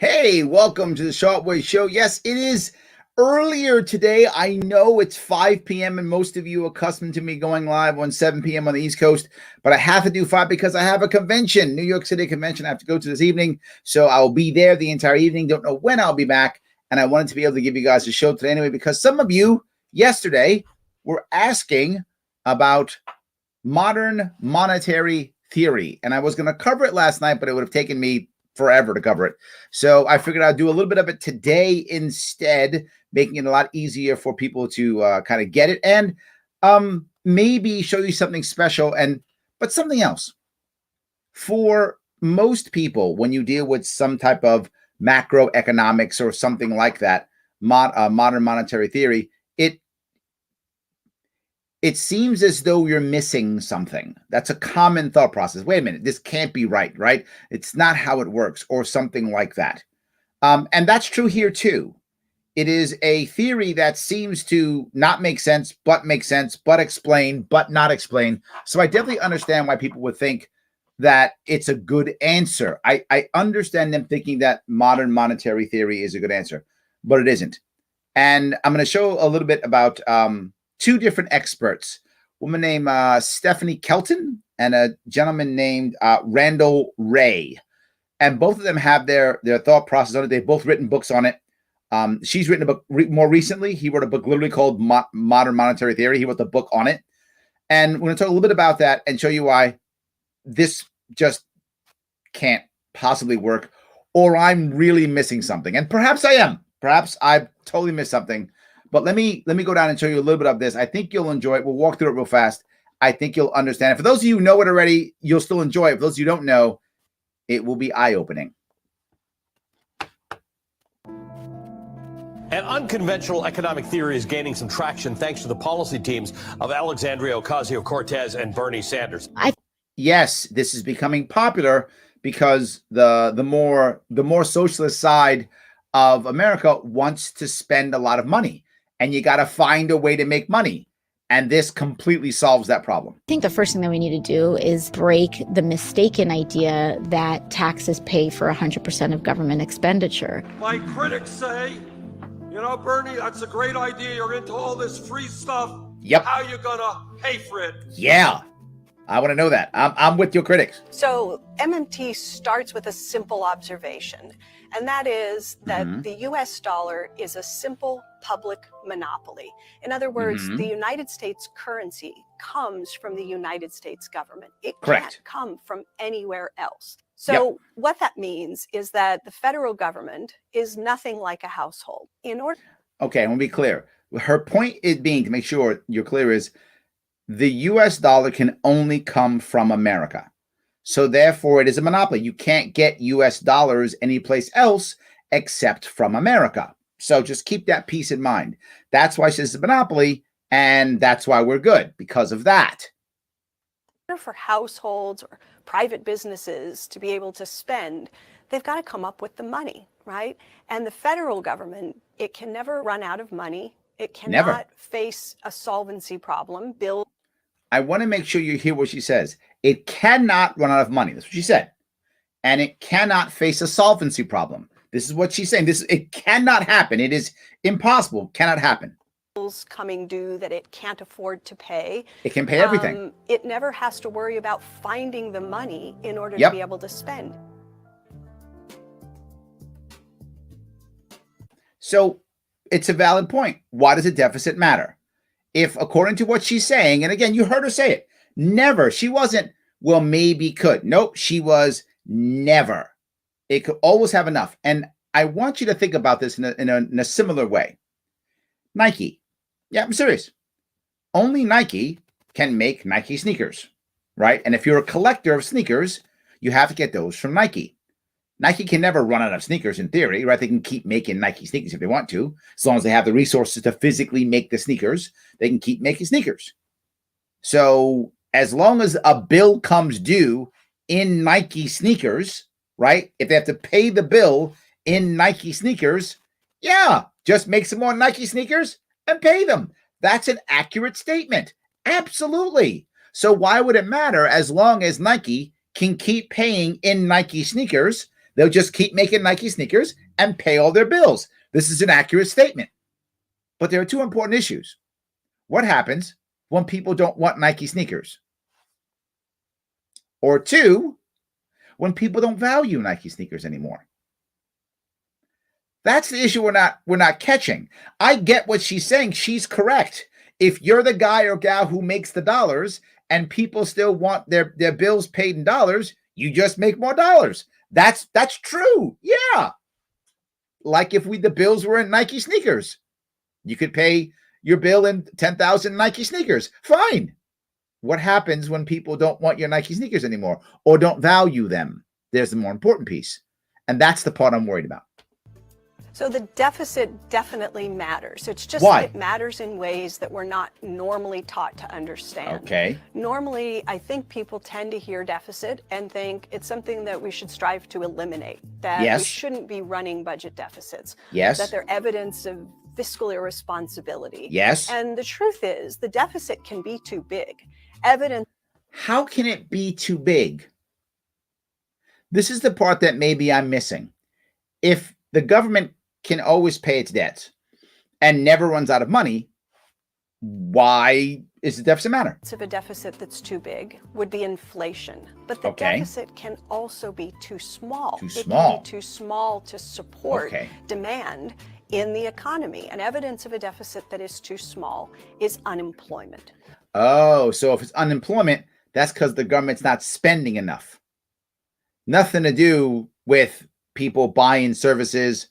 Hey, welcome to the Sharpe Way Show. Yes, it is earlier today. I know it's 5 p.m. and most of you are accustomed to me going live on 7 p.m. on the East Coast, but I have to do 5 because I have a convention, New York City convention I have to go to this evening. So I'll be there the entire evening. Don't know when I'll be back. And I wanted to be able to give you guys a show today anyway, because some of you yesterday were asking about modern monetary theory. And I was going to cover it last night, but it would have taken me forever to cover it. So I figured I'd do a little bit of it today instead, making it a lot easier for people to kind of get it and maybe show you something special but something else. For most people, when you deal with some type of macroeconomics or something like that, modern monetary theory, it seems as though you're missing something. That's a common thought process. Wait a minute, this can't be right? It's not how it works, or something like that. And that's true here too. It is a theory that seems to not make sense, but explain, but not explain. So I definitely understand why people would think that it's a good answer. I understand them thinking that modern monetary theory is a good answer, but it isn't. And I'm going to show a little bit about two different experts, a woman named Stephanie Kelton and a gentleman named Randall Ray. And both of them have their thought process on it. They've both written books on it. She's written a book more recently. He wrote a book literally called Modern Monetary Theory. He wrote the book on it. And we're going to talk a little bit about that and show you why this just can't possibly work, or I'm really missing something. And perhaps I am. Perhaps I've totally missed something. But let me go down and show you a little bit of this. I think you'll enjoy it. We'll walk through it real fast. I think you'll understand it. For those of you who know it already, you'll still enjoy it. For those of you who don't know, it will be eye-opening. An unconventional economic theory is gaining some traction thanks to the policy teams of Alexandria Ocasio-Cortez and Bernie Sanders. Yes, this is becoming popular because the more socialist side of America wants to spend a lot of money. And you got to find a way to make money. And this completely solves that problem. I think the first thing that we need to do is break the mistaken idea that taxes pay for 100% of government expenditure. My critics say, Bernie, that's a great idea. You're into all this free stuff. Yep. How you gonna pay for it? Yeah. I want to know that. I'm with your critics. So MMT starts with a simple observation, and that is that the U.S. dollar is a simple public monopoly. In other words, the United States currency comes from the United States government. It can't come from anywhere else. So what that means is that the federal government is nothing like a household. Okay, I want to be clear. Her point is being, to make sure you're clear, is the U.S. dollar can only come from America. So therefore, it is a monopoly. You can't get U.S. dollars anyplace else except from America. So just keep that piece in mind. That's why she says it's a monopoly, and that's why we're good, because of that. For households or private businesses to be able to spend, they've got to come up with the money, right? And the federal government, it can never run out of money. It cannot face a solvency problem. I want to make sure you hear what she says. It cannot run out of money. That's what she said. And it cannot face a solvency problem. This is what she's saying. It cannot happen. It is impossible. Cannot happen. Coming due that it can't afford to pay. It can pay everything. It never has to worry about finding the money in order to be able to spend. So it's a valid point. Why does a deficit matter? If, according to what she's saying, and again, you heard her say it, never, she wasn't, well, maybe could. Nope, she was never. It could always have enough. And I want you to think about this in a similar way. Nike. Yeah, I'm serious. Only Nike can make Nike sneakers, right? And if you're a collector of sneakers, you have to get those from Nike. Nike can never run out of sneakers in theory, right? They can keep making Nike sneakers if they want to. As long as they have the resources to physically make the sneakers, they can keep making sneakers. So as long as a bill comes due in Nike sneakers, right? If they have to pay the bill in Nike sneakers, yeah, just make some more Nike sneakers and pay them. That's an accurate statement. Absolutely. So why would it matter as long as Nike can keep paying in Nike sneakers? They'll just keep making Nike sneakers and pay all their bills. This is an accurate statement. But there are two important issues. What happens when people don't want Nike sneakers? Or two, when people don't value Nike sneakers anymore. That's the issue we're not catching. I get what she's saying. She's correct. If you're the guy or gal who makes the dollars and people still want their bills paid in dollars, you just make more dollars. That's true. Yeah. Like if the bills were in Nike sneakers, you could pay your bill in 10,000 Nike sneakers. Fine. What happens when people don't want your Nike sneakers anymore or don't value them? There's the more important piece. And that's the part I'm worried about. So the deficit definitely matters. It's just Why? It matters in ways that we're not normally taught to understand. Okay. Normally, I think people tend to hear deficit and think it's something that we should strive to eliminate, that Yes. we shouldn't be running budget deficits, Yes. that they're evidence of fiscal irresponsibility. Yes. And the truth is, the deficit can be too big. Evidence. How can it be too big? This is the part that maybe I'm missing. If the government can always pay its debts and never runs out of money, why is the deficit matter? Of a deficit that's too big would be inflation, but the Okay. deficit can also be too small. Too It small. can be too small to support Okay. demand in the economy. And evidence of a deficit that is too small is unemployment. Oh, so if it's unemployment, that's because the government's not spending enough. Nothing to do with people buying services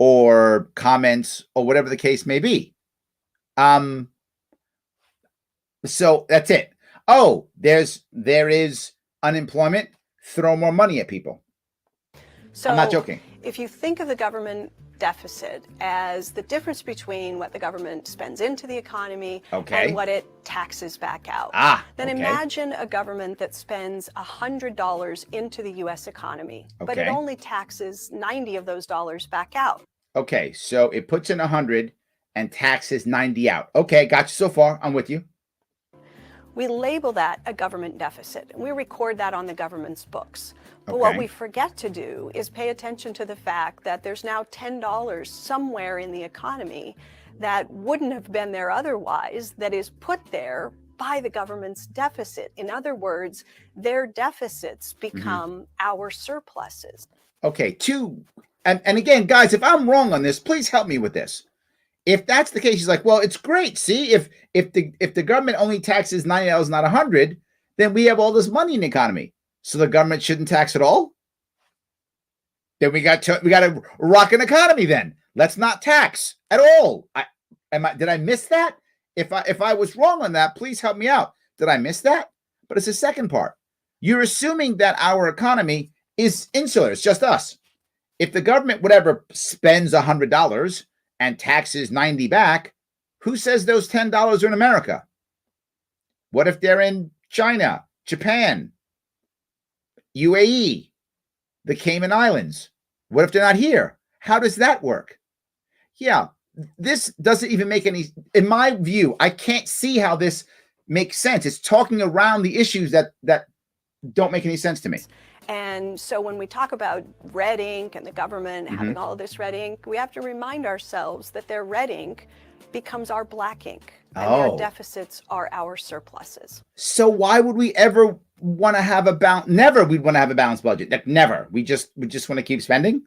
or comments or whatever the case may be. So that's it. Oh, there is unemployment. Throw more money at people. So I'm not joking. If you think of the government deficit as the difference between what the government spends into the economy Okay. and what it taxes back out, then okay. imagine a government that spends $100 into the U.S. economy, but it Okay. only taxes 90 of those dollars back out. Okay, so it puts in 100 and taxes 90 out. Okay, got you so far. I'm with you. We label that a government deficit, and we record that on the government's books. But what Okay. we forget to do is pay attention to the fact that there's now $10 somewhere in the economy that wouldn't have been there otherwise, that is put there by the government's deficit. In other words, their deficits become our surpluses. Okay, and again, guys, if I'm wrong on this, please help me with this. If that's the case, he's like, well, it's great. See, if the government only taxes $90, not 100, then we have all this money in the economy. So the government shouldn't tax at all. Then we got a rocking economy. Then let's not tax at all. Did I miss that? If I was wrong on that, please help me out. Did I miss that? But it's the second part. You're assuming that our economy is insular. It's just us. If the government, whatever, spends $100 and taxes 90 back, who says those $10 are in America? What if they're in China, Japan, UAE, the Cayman Islands? What if they're not here? How does that work? Yeah, this doesn't even make any, in my view, I can't see how this makes sense. It's talking around the issues that don't make any sense to me. And so when we talk about red ink and the government having all of this red ink, we have to remind ourselves that their red ink becomes our black ink, and their deficits are our surpluses. So why would we ever want to have a balance? Never we'd want to have a balanced budget. Like, never. We just want to keep spending.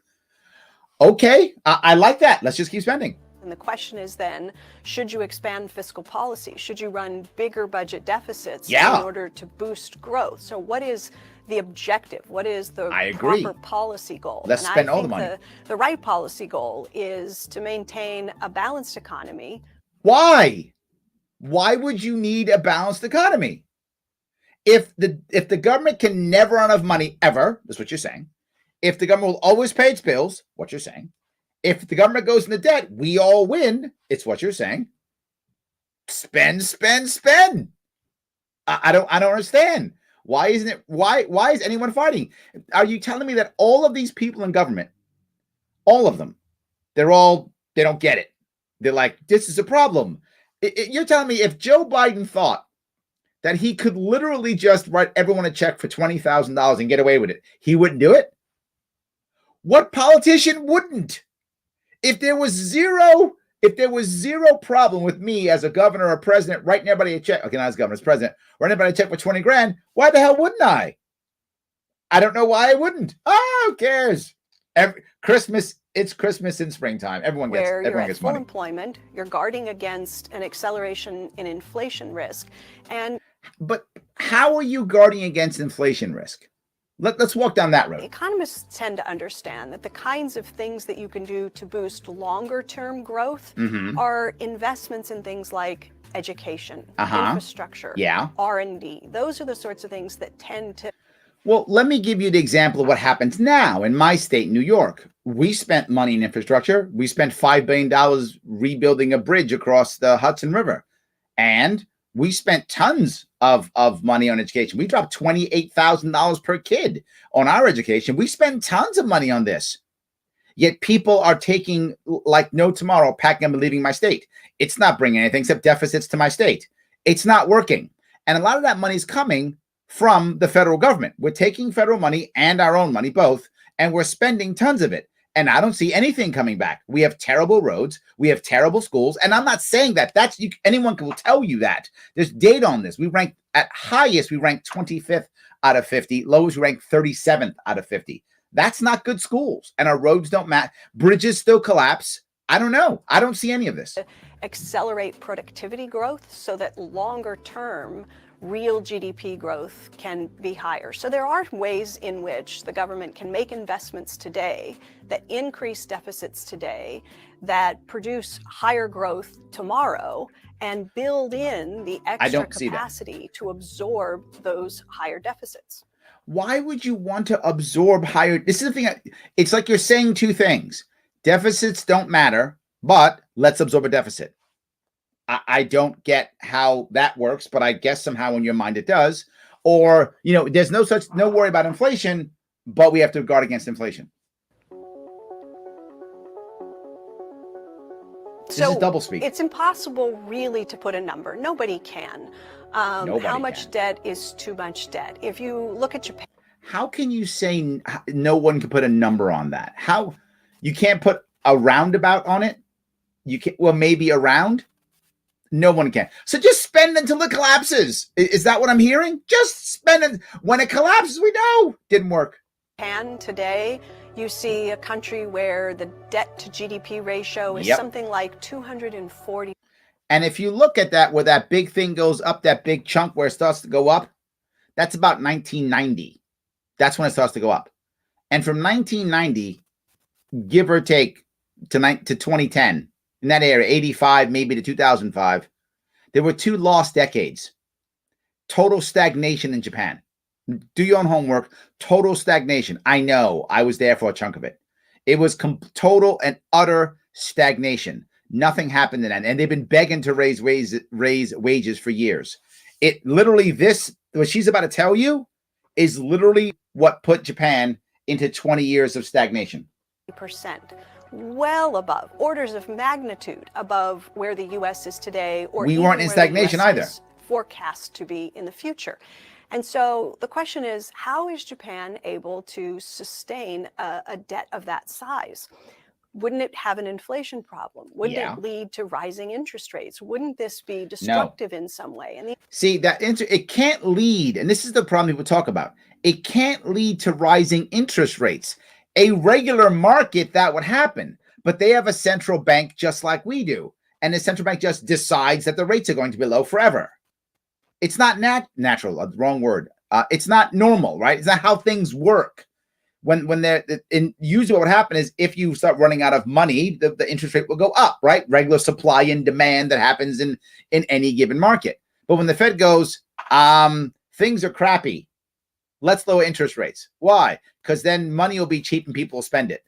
Okay, I like that. Let's just keep spending. And the question is then, should you expand fiscal policy? Should you run bigger budget deficits in order to boost growth? So what is the objective? What is the proper policy goal? Let's spend all the money. The right policy goal is to maintain a balanced economy. Why? Why would you need a balanced economy? If the government can never run out of money ever, that's what you're saying. If the government will always pay its bills, what you're saying. If the government goes into debt, we all win. It's what you're saying. Spend, spend, spend. I don't understand. Why isn't it? Why is anyone fighting? Are you telling me that all of these people in government, all of them, they don't get it? They're like, this is a problem. You're telling me if Joe Biden thought that he could literally just write everyone a check for $20,000 and get away with it, he wouldn't do it? What politician wouldn't? If there was zero problem with me as a governor or president writing everybody a check, okay, not as governor, as president, writing everybody a check for 20 grand, why the hell wouldn't I? I don't know why I wouldn't. Oh, who cares? It's Christmas in springtime. Everyone gets money. Where you're at full employment, you're guarding against an acceleration in inflation risk. But how are you guarding against inflation risk? Let's walk down that road. Economists tend to understand that the kinds of things that you can do to boost longer-term growth are investments in things like education, infrastructure, R&D. Those are the sorts of things that tend to... Well, let me give you the example of what happens now in my state, New York. We spent money in infrastructure. We spent $5 billion rebuilding a bridge across the Hudson River. And we spent tons of money on education. We dropped $28,000 per kid on our education. We spend tons of money on this. Yet people are taking, like no tomorrow, packing up and leaving my state. It's not bringing anything except deficits to my state. It's not working. And a lot of that money is coming from the federal government. We're taking federal money and our own money, both, and we're spending tons of it. And I don't see anything coming back. We have terrible roads. We have terrible schools. And I'm not saying that. Anyone will tell you that. There's data on this. We rank at highest, we rank 25th out of 50. Lowest, we rank 37th out of 50. That's not good schools. And our roads don't match. Bridges still collapse. I don't know. I don't see any of this. Accelerate productivity growth so that longer term real GDP growth can be higher. So there are ways in which the government can make investments today that increase deficits today, that produce higher growth tomorrow, and build in the extra capacity to absorb those higher deficits. Why would you want to absorb higher? This is the thing. It's like you're saying two things. Deficits don't matter, but let's absorb a deficit. I don't get how that works, but I guess somehow in your mind it does. Or, there's no worry about inflation, but we have to guard against inflation. This is doublespeak. It's impossible really to put a number. Nobody can. How much debt is too much debt? If you look at Japan. How can you say no one can put a number on that? How you can't put a roundabout on it? You can, well, maybe around. No one can. So just spend until it collapses. Is that what I'm hearing? Just spend it. When it collapses, we know. Didn't work. Japan today, you see a country where the debt to GDP ratio is something like 240. And if you look at that, where that big thing goes up, that big chunk where it starts to go up, that's about 1990. That's when it starts to go up. And from 1990, give or take to 2010, in that area, 85, maybe to 2005, there were 2 lost decades. Total stagnation in Japan. Do your own homework. Total stagnation. I know. I was there for a chunk of it. It was total and utter stagnation. Nothing happened in that. And they've been begging to raise wages for years. It literally, what she's about to tell you is literally what put Japan into 20 years of stagnation. %. Well above, orders of magnitude above where the U.S. is today, or we weren't in stagnation either. Forecast to be in the future. And so the question is, how is Japan able to sustain a debt of that size? Wouldn't it have an inflation problem? Wouldn't it lead to rising interest rates? Wouldn't this be destructive in some way? And see, it can't lead, and this is the problem people talk about. It can't lead to rising interest rates. A regular market, that would happen, but they have a central bank just like we do. And the central bank just decides that the rates are going to be low forever. It's not natural, wrong word. It's not normal, right? It's not how things work. When they're usually what would happen is if you start running out of money, the interest rate will go up, right? Regular supply and demand that happens in any given market. But when the Fed goes, things are crappy, let's lower interest rates. Why? Because then money will be cheap and people will spend it.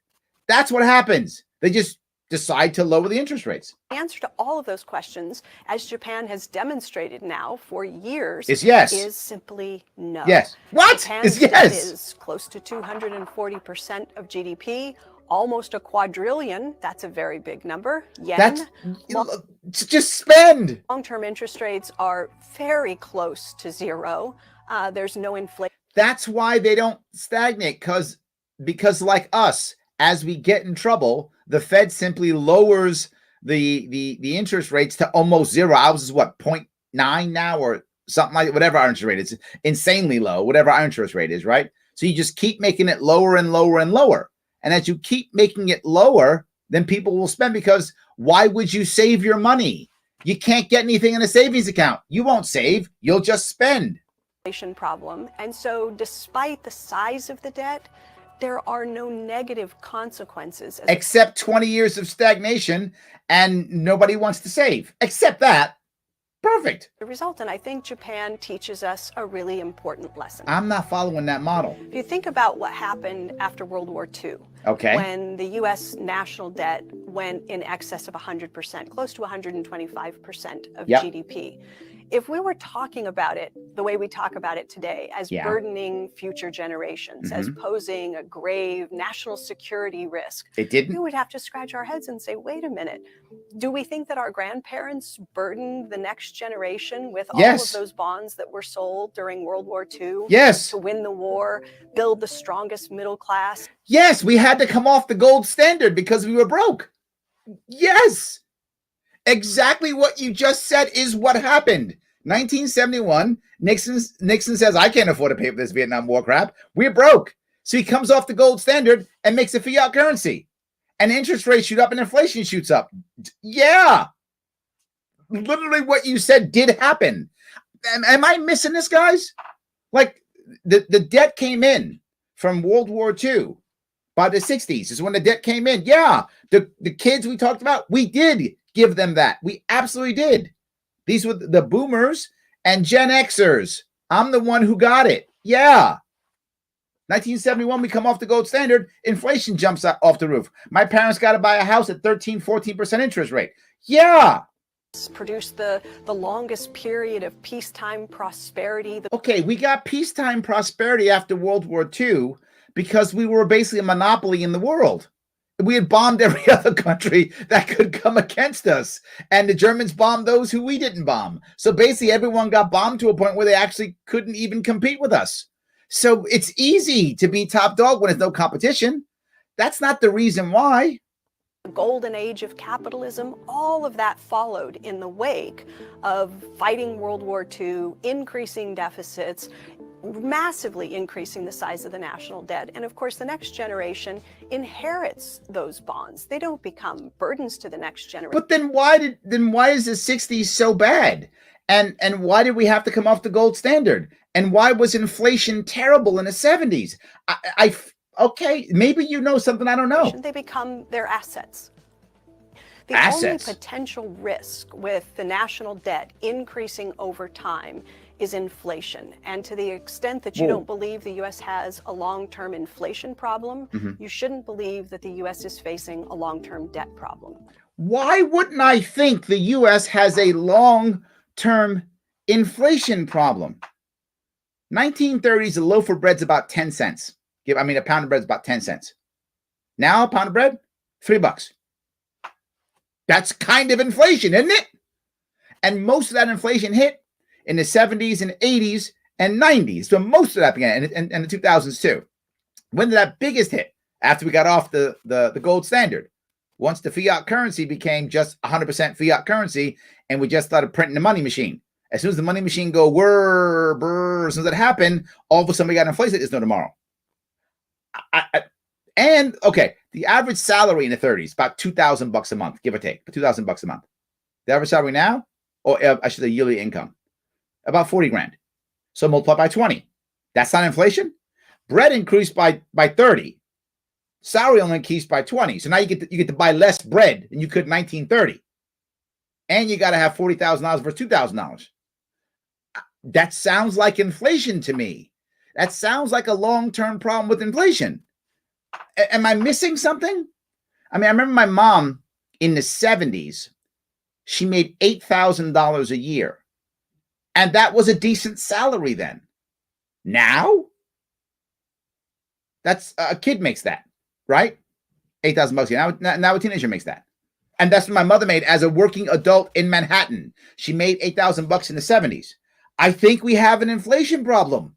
That's what happens. They just decide to lower the interest rates. The answer to all of those questions, as Japan has demonstrated now for years, is yes. Is simply no. Yes. What? Japan's debt is close to 240% of GDP, almost a quadrillion. That's a very big number. Yen. Just spend. Long-term interest rates are very close to zero. There's no inflation. That's why they don't stagnate, because like us, as we get in trouble, the Fed simply lowers the interest rates to almost zero. Ours is what, 0.9 now or something like whatever our interest rate is. Insanely low, whatever our interest rate is, right? So you just keep making it lower and lower and lower. And as you keep making it lower, then people will spend, because why would you save your money? You can't get anything in a savings account. You won't save, you'll just spend. Problem. And so despite the size of the debt, there are no negative consequences. Except 20 years of stagnation, and nobody wants to save. Except that. Perfect. The result, and I think Japan teaches us a really important lesson. I'm not following that model. If you think about what happened after World War II, okay, when the U.S. national debt went in excess of 100%, close to 125% of GDP. If we were talking about it the way we talk about it today, as burdening future generations, as posing a grave national security risk, we would have to scratch our heads and say, wait a minute, do we think that our grandparents burdened the next generation with all of those bonds that were sold during World War II to win the war, build the strongest middle class? Yes, we had to come off the gold standard because we were broke. Yes. Exactly what you just said is what happened. 1971, Nixon says, I can't afford to pay for this Vietnam War crap. We're broke. So he comes off the gold standard and makes a fiat currency. And interest rates shoot up and inflation shoots up. Yeah. Literally what you said did happen. Am I missing this, guys? Like, the debt came in from World War II. By the 60s is when the debt came in. Yeah. The kids we talked about, we did give them that. We absolutely did. These were the boomers and Gen Xers. I'm the one who got it. Yeah. 1971, we come off the gold standard. Inflation jumps off the roof. My parents got to buy a house at 13, 14% interest rate. Yeah. Produced the longest period of peacetime prosperity. Okay, we got peacetime prosperity after World War II because we were basically a monopoly in the world. We had bombed every other country that could come against us. And the Germans bombed those who we didn't bomb. So basically everyone got bombed to a point where they actually couldn't even compete with us. So it's easy to be top dog when there's no competition. That's not the reason why. The golden age of capitalism, all of that followed in the wake of fighting World War II, increasing deficits, massively increasing the size of the national debt. And of course, the next generation inherits those bonds. They don't become burdens to the next generation. But then why is the 60s so bad? And why did we have to come off the gold standard? And why was inflation terrible in the 70s? Okay, maybe you know something I don't know. They become their assets. The assets. only potential risk with the national debt increasing over time is inflation. And to the extent that you don't believe the U.S. has a long-term inflation problem, you shouldn't believe that the U.S. is facing a long-term debt problem. Why wouldn't I think the U.S. has a long-term inflation problem? 1930s, a loaf of bread's about 10 cents. A pound of bread's about 10 cents. Now, a pound of bread, $3. That's kind of inflation, isn't it? And most of that inflation hit in the 70s and 80s and 90s. So most of that began in the 2000s too. When did that biggest hit? After we got off the gold standard. Once the fiat currency became just 100% fiat currency and we just started printing the money machine. As soon as the money machine go whir, brr, as soon as that happened, all of a sudden we got inflation. There's no tomorrow. And okay, the average salary in the 30s, about $2,000 a month, give or take, $2,000 a month. The average salary now, or I should say yearly income, about 40 grand. So multiply by 20. That's not inflation. Bread increased by 30. Salary only increased by 20. So now you get to buy less bread than you could in 1930. And you got to have $40,000 versus $2,000. That sounds like inflation to me. That sounds like a long-term problem with inflation. Am I missing something? I remember my mom in the 70s, she made $8,000 a year. And that was a decent salary then. Now, that's a kid makes that, right? $8,000 a year. Now a teenager makes that. And that's what my mother made as a working adult in Manhattan. She made $8,000 in the 70s. I think we have an inflation problem.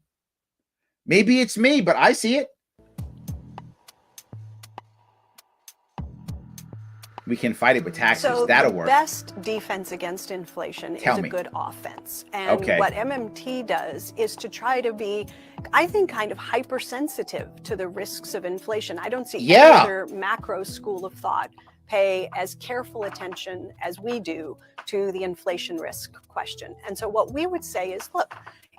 Maybe it's me, but I see it. We can fight it with taxes. So That'll the work. best defense against inflation is a good offense. And what MMT does is to try to be, I think, kind of hypersensitive to the risks of inflation. I don't see any other macro school of thought pay as careful attention as we do to the inflation risk question. And so what we would say is, look,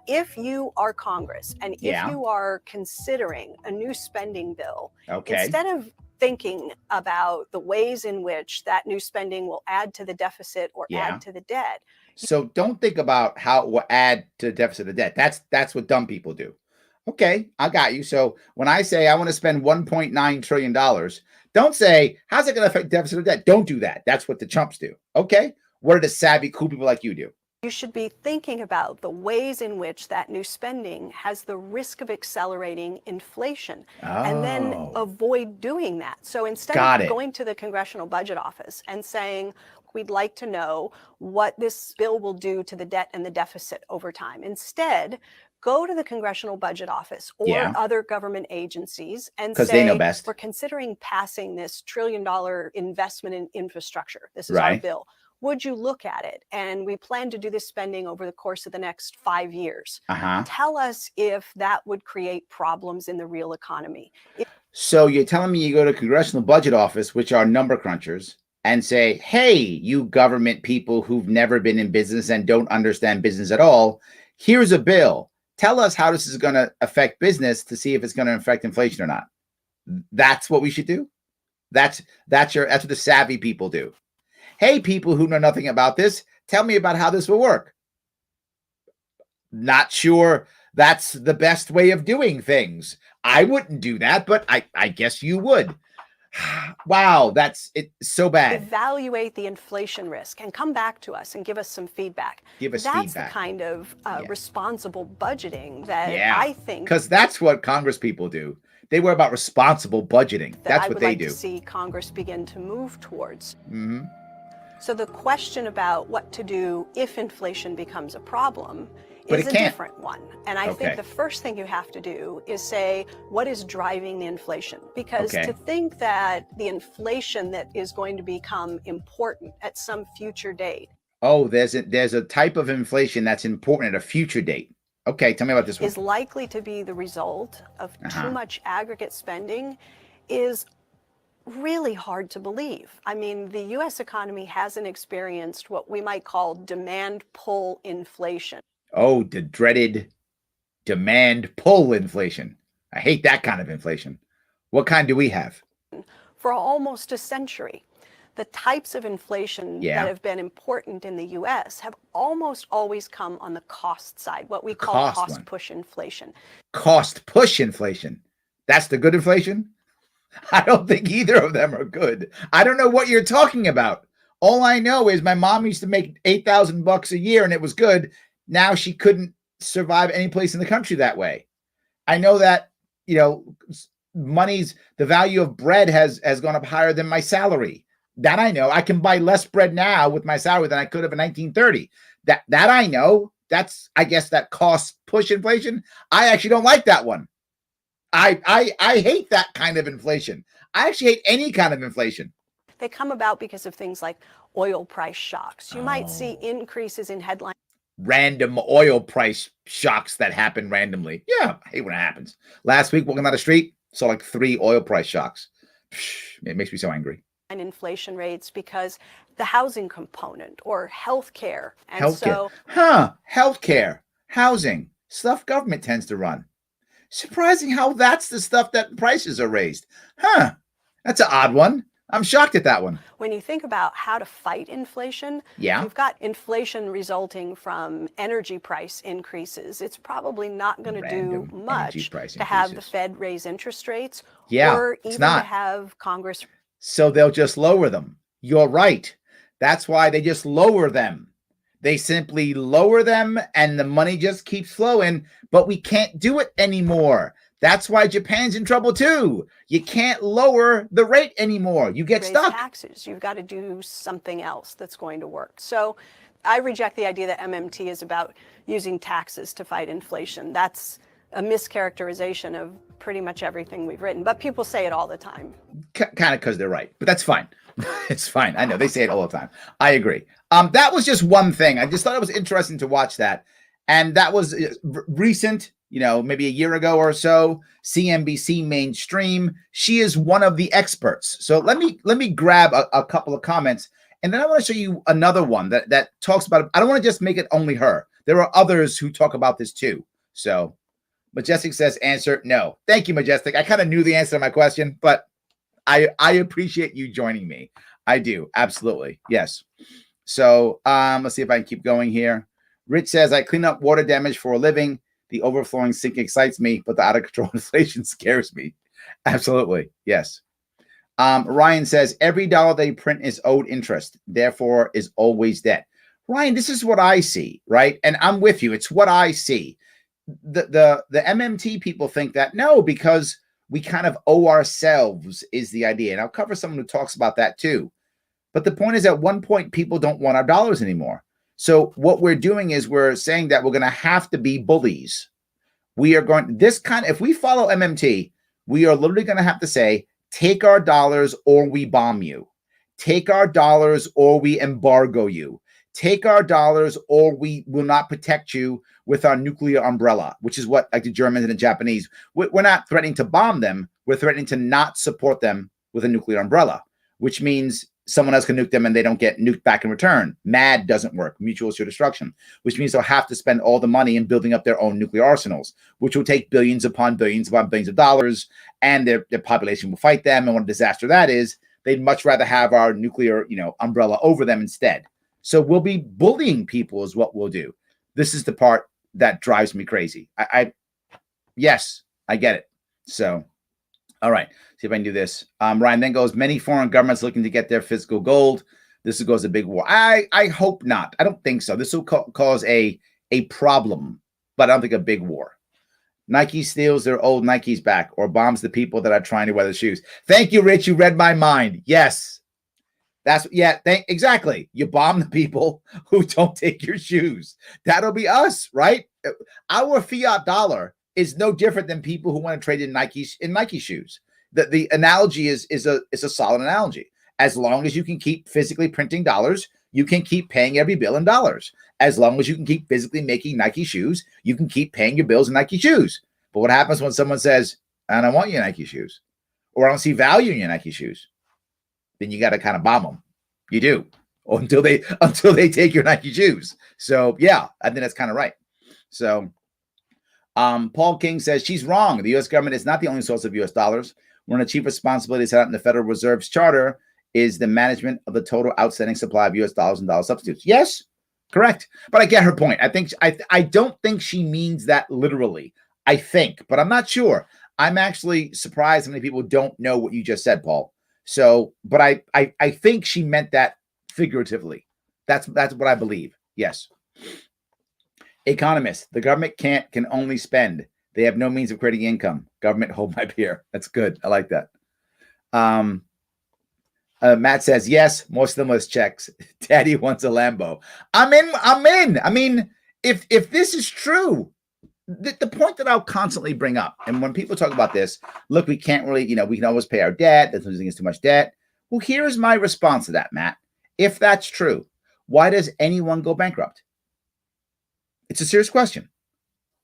if you are Congress and if you are considering a new spending bill, instead of thinking about the ways in which that new spending will add to the deficit or add to the debt. So don't think about how it will add to the deficit or debt. That's what dumb people do. Okay, I got you. So when I say I want to spend $1.9 trillion, don't say, how's it going to affect deficit or debt? Don't do that. That's what the chumps do. Okay, what do the savvy, cool people like you do? You should be thinking about the ways in which that new spending has the risk of accelerating inflation and then avoid doing that. So instead of going to the Congressional Budget Office and saying, we'd like to know what this bill will do to the debt and the deficit over time. Instead, go to the Congressional Budget Office or other government agencies and say, they know best. We're considering passing this $1 trillion investment in infrastructure. This is our bill. Would you look at it? And we plan to do this spending over the course of the next 5 years. Tell us if that would create problems in the real economy. So you're telling me you go to Congressional Budget Office, which are number crunchers, and say, hey, you government people who've never been in business and don't understand business at all, here's a bill. Tell us how this is going to affect business to see if it's going to affect inflation or not. That's what we should do. That's what the savvy people do. Hey, people who know nothing about this, tell me about how this will work. Not sure that's the best way of doing things. I wouldn't do that, but I guess you would. Wow, that's it. So bad. Evaluate the inflation risk and come back to us and give us some feedback. That's the kind of responsible budgeting that I think. Because that's what Congress people do. They worry about responsible budgeting. That's what they do. I would like to see Congress begin to move towards. So the question about what to do if inflation becomes a problem is a different one. And I think the first thing you have to do is say, what is driving the inflation? Because to think that the inflation that is going to become important at some future date. Oh, there's a type of inflation that's important at a future date. Okay, tell me about this one. Is likely to be the result of too much aggregate spending is really hard to believe. I mean, the U.S. economy hasn't experienced what we might call demand pull inflation. Oh, the dreaded demand pull inflation. I hate that kind of inflation. What kind do we have? For almost a century, the types of inflation that have been important in the U.S. have almost always come on the cost side, what we call cost push inflation. Cost push inflation. That's the good inflation? I don't think either of them are good. I don't know what you're talking about. All I know is my mom used to make $8,000 a year and it was good. Now she couldn't survive any place in the country that way. I know that, the value of bread has gone up higher than my salary. That I know. I can buy less bread now with my salary than I could have in 1930. That I know. That's, I guess, that cost push inflation. I actually don't like that one. I hate that kind of inflation. I actually hate any kind of inflation. They come about because of things like oil price shocks. You might see increases in headline. Random oil price shocks that happen randomly. Yeah, I hate when it happens. Last week, walking down the street, saw like 3 oil price shocks. It makes me so angry. And inflation rates because the housing component or healthcare. And healthcare. Healthcare, housing, stuff government tends to run. Surprising how that's the stuff that prices are raised. That's an odd one. I'm shocked at that one. When you think about how to fight inflation, you've got inflation resulting from energy price increases. It's probably not going to do much to have the Fed raise interest rates or even to have Congress. So they'll just lower them. You're right. That's why they just lower them. They simply lower them and the money just keeps flowing, but we can't do it anymore. That's why Japan's in trouble too. You can't lower the rate anymore. You get stuck. Taxes. You've got to do something else that's going to work. So I reject the idea that MMT is about using taxes to fight inflation. That's a mischaracterization of pretty much everything we've written, but people say it all the time. Kind of because they're right, but that's fine. It's fine. I know they say it all the time. I agree. That was just one thing. I just thought it was interesting to watch that. And that was recent, maybe a year ago or so, CNBC mainstream. She is one of the experts. So let me grab a couple of comments. And then I want to show you another one that talks about it. I don't want to just make it only her. There are others who talk about this too. So Majestic says, answer no. Thank you, Majestic. I kind of knew the answer to my question, but I appreciate you joining me. I do. Absolutely. Yes. So let's see if I can keep going here. Rich says, I clean up water damage for a living. The overflowing sink excites me, but the out of control inflation scares me. Absolutely. Yes. Ryan says, every dollar they print is owed interest, therefore is always debt. Ryan, this is what I see, right? And I'm with you. It's what I see. The MMT people think that no, because we kind of owe ourselves is the idea. And I'll cover someone who talks about that too. But the point is, at one point, people don't want our dollars anymore. So what we're doing is we're saying that we're going to have to be bullies. We are going if we follow MMT, we are literally going to have to say, take our dollars or we bomb you. Take our dollars or we embargo you. Take our dollars or we will not protect you with our nuclear umbrella, which is what, like the Germans and the Japanese, we're not threatening to bomb them. We're threatening to not support them with a nuclear umbrella, which means someone else can nuke them and they don't get nuked back in return. MAD doesn't work, mutual assured destruction, which means they'll have to spend all the money in building up their own nuclear arsenals, which will take billions upon billions of dollars, and their population will fight them. And what a disaster that is, they'd much rather have our nuclear, umbrella over them instead. So we'll be bullying people is what we'll do. This is the part that drives me crazy. Yes, I get it. So, all right, see if I can do this. Ryan then goes, many foreign governments looking to get their physical gold. This will cause a big war. I hope not. I don't think so. This will cause a problem, but I don't think a big war. Nike steals their old Nikes back or bombs the people that are trying to wear the shoes. Thank you, Rich. You read my mind. Yes. Exactly. You bomb the people who don't take your shoes. That'll be us, right? Our fiat dollar is no different than people who want to trade in Nike shoes. The analogy is a solid analogy. As long as you can keep physically printing dollars, you can keep paying every bill in dollars. As long as you can keep physically making Nike shoes, you can keep paying your bills in Nike shoes. But what happens when someone says, I don't want your Nike shoes, or I don't see value in your Nike shoes? Then you got to kind of bomb them. You do, or until they take your Nike shoes. So yeah, I think that's kind of right. So Paul King says she's wrong. The U.S. government is not the only source of U.S. dollars. One of the chief responsibilities set out in the Federal Reserve's charter is the management of the total outstanding supply of U.S. dollars and dollar substitutes. Yes, correct. But I get her point. I don't think she means that literally. I think, but I'm not sure. I'm actually surprised how many people don't know what you just said, Paul. So, but I think she meant that figuratively. That's what I believe. Yes. Economist, the government can only spend. They have no means of creating income. Government, hold my beer. That's good. I like that. Matt says, yes, more stimulus checks. Daddy wants a Lambo. I'm in. I mean, if this is true, the point that I'll constantly bring up, and when people talk about this, look, we can't really, we can always pay our debt. That's losing us too much debt. Well, here is my response to that, Matt. If that's true, why does anyone go bankrupt? It's a serious question.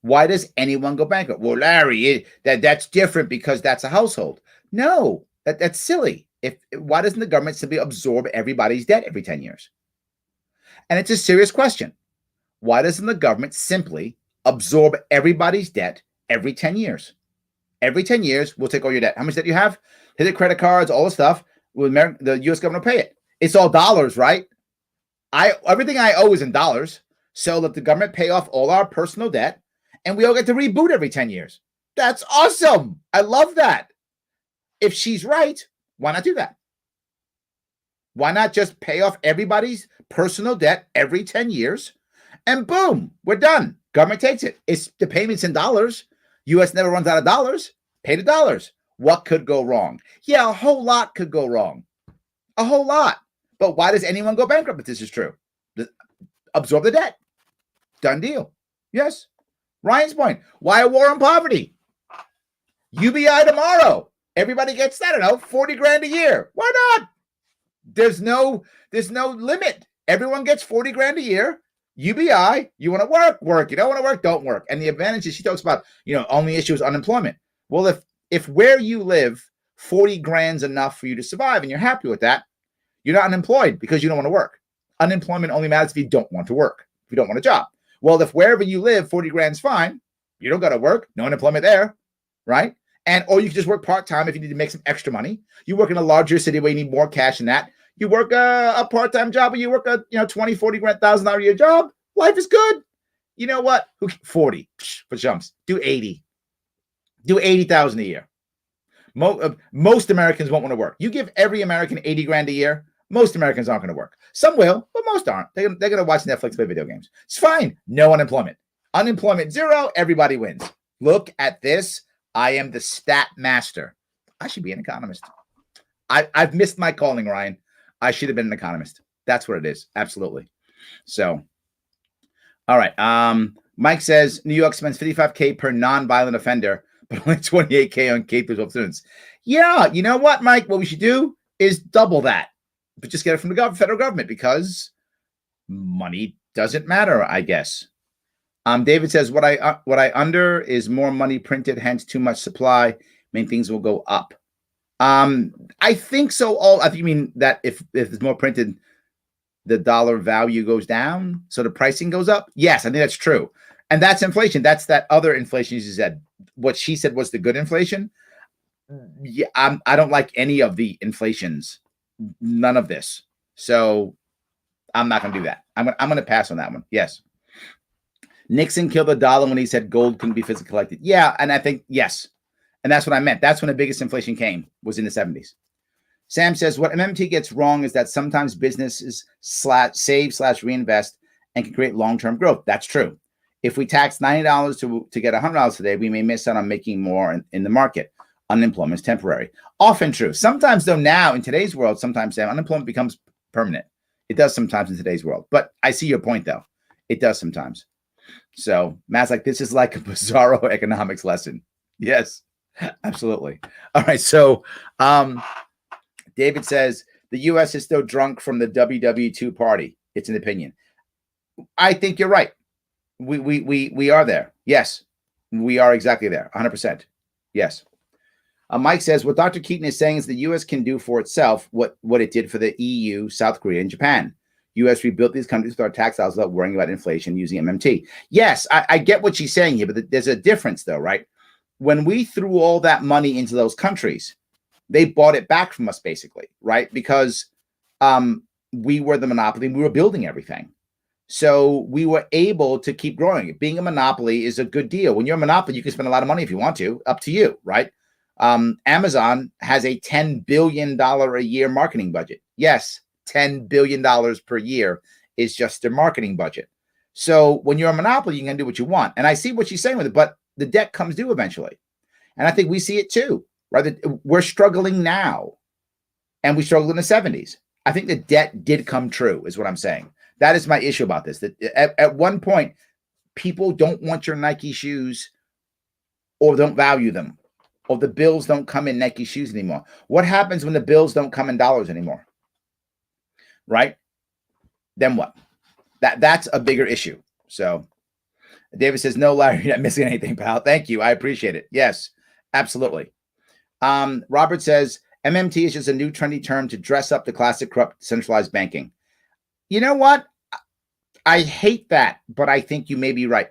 Why does anyone go bankrupt? Well, Larry, that's different because that's a household. No, that's silly. Why doesn't the government simply absorb everybody's debt every 10 years? And it's a serious question. Why doesn't the government simply absorb everybody's debt every 10 years? Every 10 years, we'll take all your debt. How much debt you have? Hit the credit cards, all the stuff. The U.S. government will pay it. It's all dollars, right? Everything I owe is in dollars. So let the government pay off all our personal debt, and we all get to reboot every 10 years. That's awesome. I love that. If she's right, why not do that? Why not just pay off everybody's personal debt every 10 years, and boom, we're done. Government takes it. It's the payments in dollars. U.S. never runs out of dollars. Pay the dollars. What could go wrong? Yeah, a whole lot could go wrong. A whole lot. But why does anyone go bankrupt if this is true? Absorb the debt. Done deal. Yes. Ryan's point. Why a war on poverty? UBI tomorrow. Everybody gets, I don't know, 40 grand a year. Why not? There's no limit. Everyone gets 40 grand a year. UBI, you want to work, work. You don't want to work, don't work. And the advantages she talks about, only issue is unemployment. Well, if where you live, 40 grand's enough for you to survive and you're happy with that, you're not unemployed because you don't want to work. Unemployment only matters if you don't want to work, if you don't want a job. Well, if wherever you live, 40 grand's fine, you don't got to work, no unemployment there, right? Or you can just work part-time if you need to make some extra money. You work in a larger city where you need more cash than that. You work a part-time job or you work a 20, 40 grand, $1,000 a year job. Life is good. You know what? 40 for jumps. Do 80. Do 80,000 a year. Most Americans won't want to work. You give every American 80 grand a year, most Americans aren't going to work. Some will, but most aren't. They're going to watch Netflix, play video games. It's fine. No unemployment. Unemployment zero. Everybody wins. Look at this. I am the stat master. I should be an economist. I've missed my calling, Ryan. I should have been an economist. That's what it is. Absolutely. So, all right. Mike says New York spends $55K per non-violent offender, but only $28K on K-12 students. Yeah, you know what, Mike? What we should do is double that, but just get it from the federal government because money doesn't matter, I guess. David says what I under is more money printed, hence too much supply. Mean things will go up. I think so. I think you mean that if there's more printed, the dollar value goes down, so the pricing goes up. Yes, I think that's true, and that's inflation. That's that other inflation you said. What she said was the good inflation. Yeah, I don't like any of the inflations. None of this. So I'm not going to do that. I'm going to pass on that one. Yes. Nixon killed the dollar when he said gold couldn't be physically collected. Yeah, and I think, yes. And that's what I meant. That's when the biggest inflation came, was in the 70s. Sam says, what MMT gets wrong is that sometimes businesses save/reinvest and can create long-term growth. That's true. If we tax $90 to get $100 today, we may miss out on making more in the market. Unemployment is temporary. Often true. Sometimes, though, now in today's world, sometimes unemployment becomes permanent. It does sometimes in today's world. But I see your point, though. It does sometimes. So Matt's like, this is like a bizarro economics lesson. Yes, absolutely. All right. So David says the U.S. is still drunk from the WW2 party. It's an opinion. I think you're right. We are there. Yes, we are exactly there. 100%. Yes. Mike says what Dr. Keaton is saying is the U.S. can do for itself what it did for the EU, South Korea, and Japan. U.S. rebuilt these countries with our tax dollars without worrying about inflation using MMT. Yes, I get what she's saying here, but there's a difference, though, right? When we threw all that money into those countries, they bought it back from us, basically, right? Because we were the monopoly and we were building everything. So we were able to keep growing. Being a monopoly is a good deal. When you're a monopoly, you can spend a lot of money if you want to, up to you, right? Amazon has a $10 billion a year marketing budget. Yes, $10 billion per year is just their marketing budget. So when you're a monopoly, you can do what you want. And I see what she's saying with it, but the debt comes due eventually. And I think we see it too, right? We're struggling now and we struggled in the 70s. I think the debt did come true is what I'm saying. That is my issue about this. That at one point, people don't want your Nike shoes or don't value them, or the bills don't come in Nike shoes anymore. What happens when the bills don't come in dollars anymore? Right? Then what? That's a bigger issue. So David says, no, Larry, you're not missing anything, pal. Thank you. I appreciate it. Yes, absolutely. Robert says, MMT is just a new trendy term to dress up the classic corrupt centralized banking. You know what? I hate that, but I think you may be right.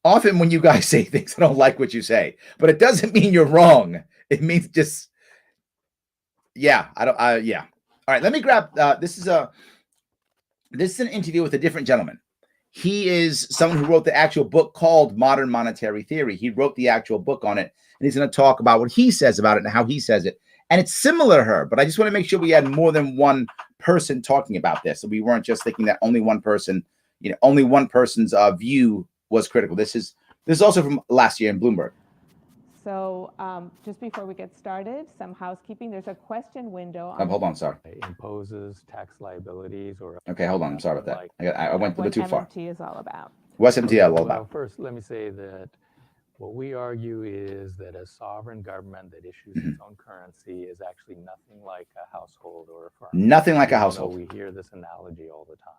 Often when you guys say things, I don't like what you say, but it doesn't mean you're wrong. It means just, yeah, yeah. All right, let me grab, this is an interview with a different gentleman. He is someone who wrote the actual book called Modern Monetary Theory. He wrote the actual book on it, and he's going to talk about what he says about it and how he says it. And it's similar to her, but I just want to make sure we had more than one person talking about this. So we weren't just thinking that only one person, only one person's view was critical. This is also from last year in Bloomberg. So just before we get started, some housekeeping. There's a question window. Hold on, sorry. Imposes tax liabilities or... Okay, hold on. I'm sorry about that. I went a bit too far. What MMT is all about. What's MMT all Well, about? first, let me say that what we argue is that a sovereign government that issues its own currency is actually nothing like a household or a firm. Nothing like a Even though household. we hear this analogy all the time.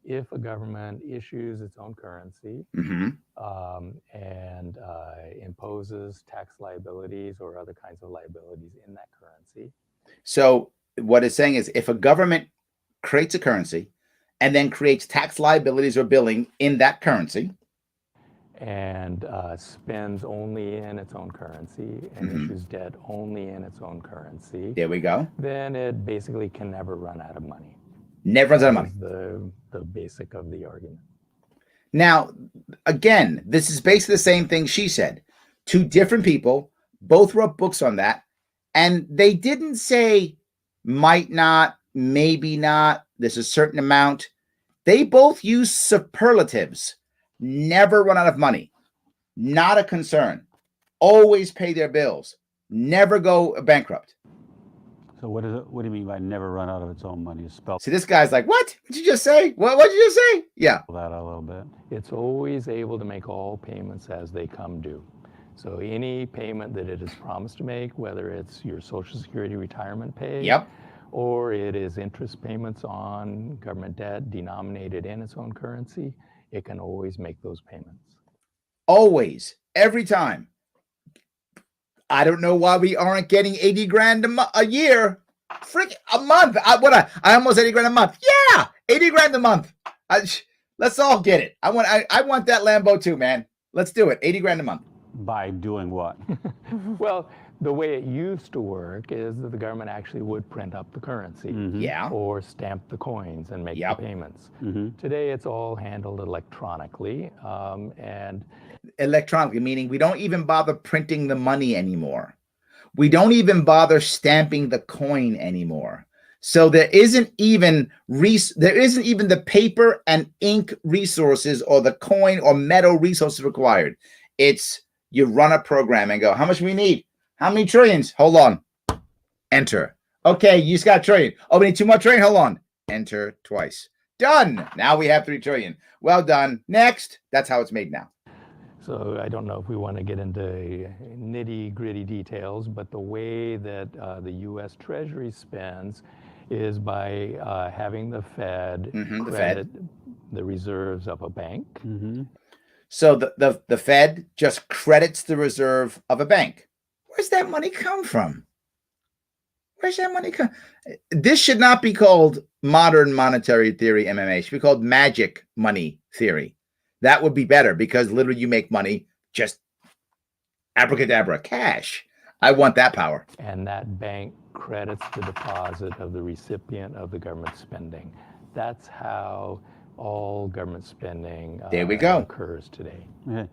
If a government issues its own currency and imposes tax liabilities or other kinds of liabilities in that currency. So what it's saying is if a government creates a currency and then creates tax liabilities or billing in that currency, and spends only in its own currency and issues debt only in its own currency. There we go. Then it basically can never run out of money. Never runs out of money. The basic of the argument. Now, again, this is basically the same thing she said. Two different people, both wrote books on that, and they didn't say might not, maybe not, there's a certain amount. They both use superlatives. Never run out of money. Not a concern. Always pay their bills. Never go bankrupt. So what is it? What do you mean by never run out of its own money? Spell See, this guy's like, what? What'd you just say? What did you just say? Yeah. that out a little bit. It's always able to make all payments as they come due. So any payment that it is promised to make, whether it's your Social Security retirement pay, or it is interest payments on government debt denominated in its own currency, it can always make those payments. Always. Every time. I don't know why we aren't getting 80 grand a year. Frick, a month. I almost 80 grand a month. Yeah, 80 grand a month. Let's all get it. I want that Lambo too, man. Let's do it. 80 grand a month. By doing what? Well, the way it used to work is that the government actually would print up the currency or stamp the coins and make the payments. Today, it's all handled electronically. Electronically, meaning we don't even bother printing the money anymore. We don't even bother stamping the coin anymore. So there isn't even the paper and ink resources or the coin or metal resources required. It's you run a program and go, how much we need? How many trillions? Hold on. Enter. Okay, you just got a trillion. Oh, we need 2 more trillion. Hold on. Enter twice. Done. Now we have 3 trillion. Well done. Next. That's how it's made now. So I don't know if we want to get into nitty-gritty details, but the way that the U.S. Treasury spends is by having the Fed credit the reserves of a bank. So the Fed just credits the reserve of a bank. Where's that money come from? Where's that money come? This should not be called modern monetary theory, MMA. It should be called magic money theory. That would be better because literally you make money just abracadabra, cash. I want that power. And that bank credits the deposit of the recipient of the government spending. That's how all government spending occurs today. Okay.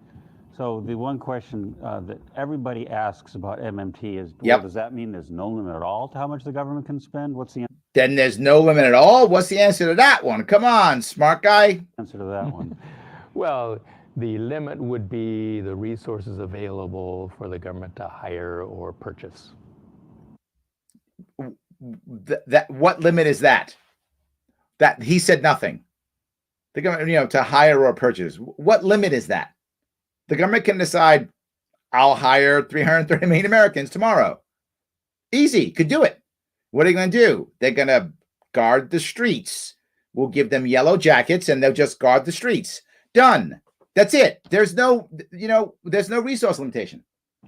So the one question that everybody asks about MMT is, well, does that mean there's no limit at all to how much the government can spend? What's the answer? Then there's no limit at all? What's the answer to that one? Come on, smart guy. Answer to that one. Well, the limit would be the resources available for the government to hire or purchase. What limit is that? That he said nothing. The government, to hire or purchase. What limit is that? The government can decide, I'll hire 330 million Americans tomorrow. Easy, could do it. What are they going to do? They're going to guard the streets. We'll give them yellow jackets and they'll just guard the streets. Done. That's it. There's no resource limitation.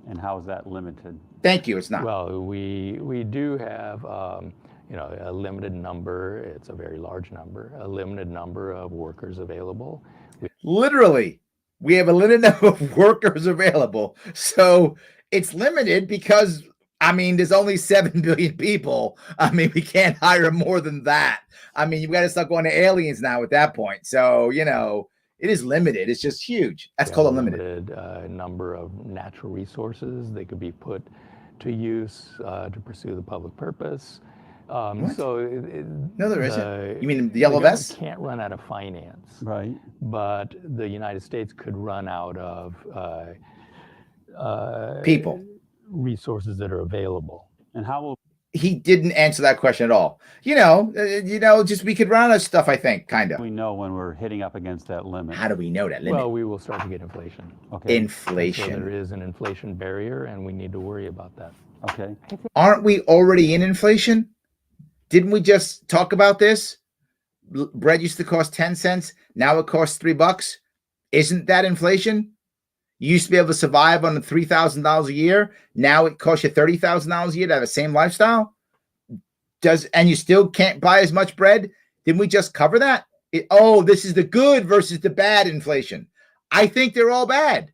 And how is that limited? Thank you. It's not. Well, we do have a limited number. It's a very large number. A limited number of workers available. Literally, we have a limited number of workers available. So it's limited because there's only 7 billion people. We can't hire more than that. You've got to start going to aliens now at that point. So it is limited. It's just huge. That's called a limited number of natural resources. They could be put to use to pursue the public purpose. So no, there isn't. You mean the yellow vest? Can't run out of finance, right? But the United States could run out of people, resources that are available. And how will He didn't answer that question at all. Just we could run out of stuff, I think, kind of. We know when we're hitting up against that limit. How do we know that limit? Well, we will start to get inflation. Okay. Inflation. So there is an inflation barrier, and we need to worry about that. Okay. Aren't we already in inflation? Didn't we just talk about this? Bread used to cost 10 cents. Now it costs $3. Isn't that inflation? You used to be able to survive on the $3,000 a year. Now it costs you $30,000 a year to have the same lifestyle. And you still can't buy as much bread. Didn't we just cover that? This is the good versus the bad inflation. I think they're all bad.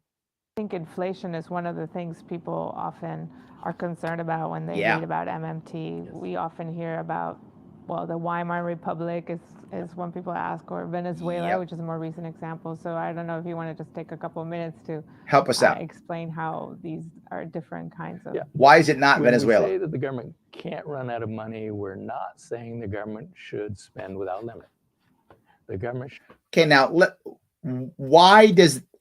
I think inflation is one of the things people often are concerned about when they read about MMT. We often hear about, the Weimar Republic is one people ask, or Venezuela, which is a more recent example. So I don't know if you want to just take a couple of minutes to help us out. Explain how these are different kinds of. Yeah. Why is it not Venezuela? When we say that the government can't run out of money, we're not saying the government should spend without limit. The government should. Okay, now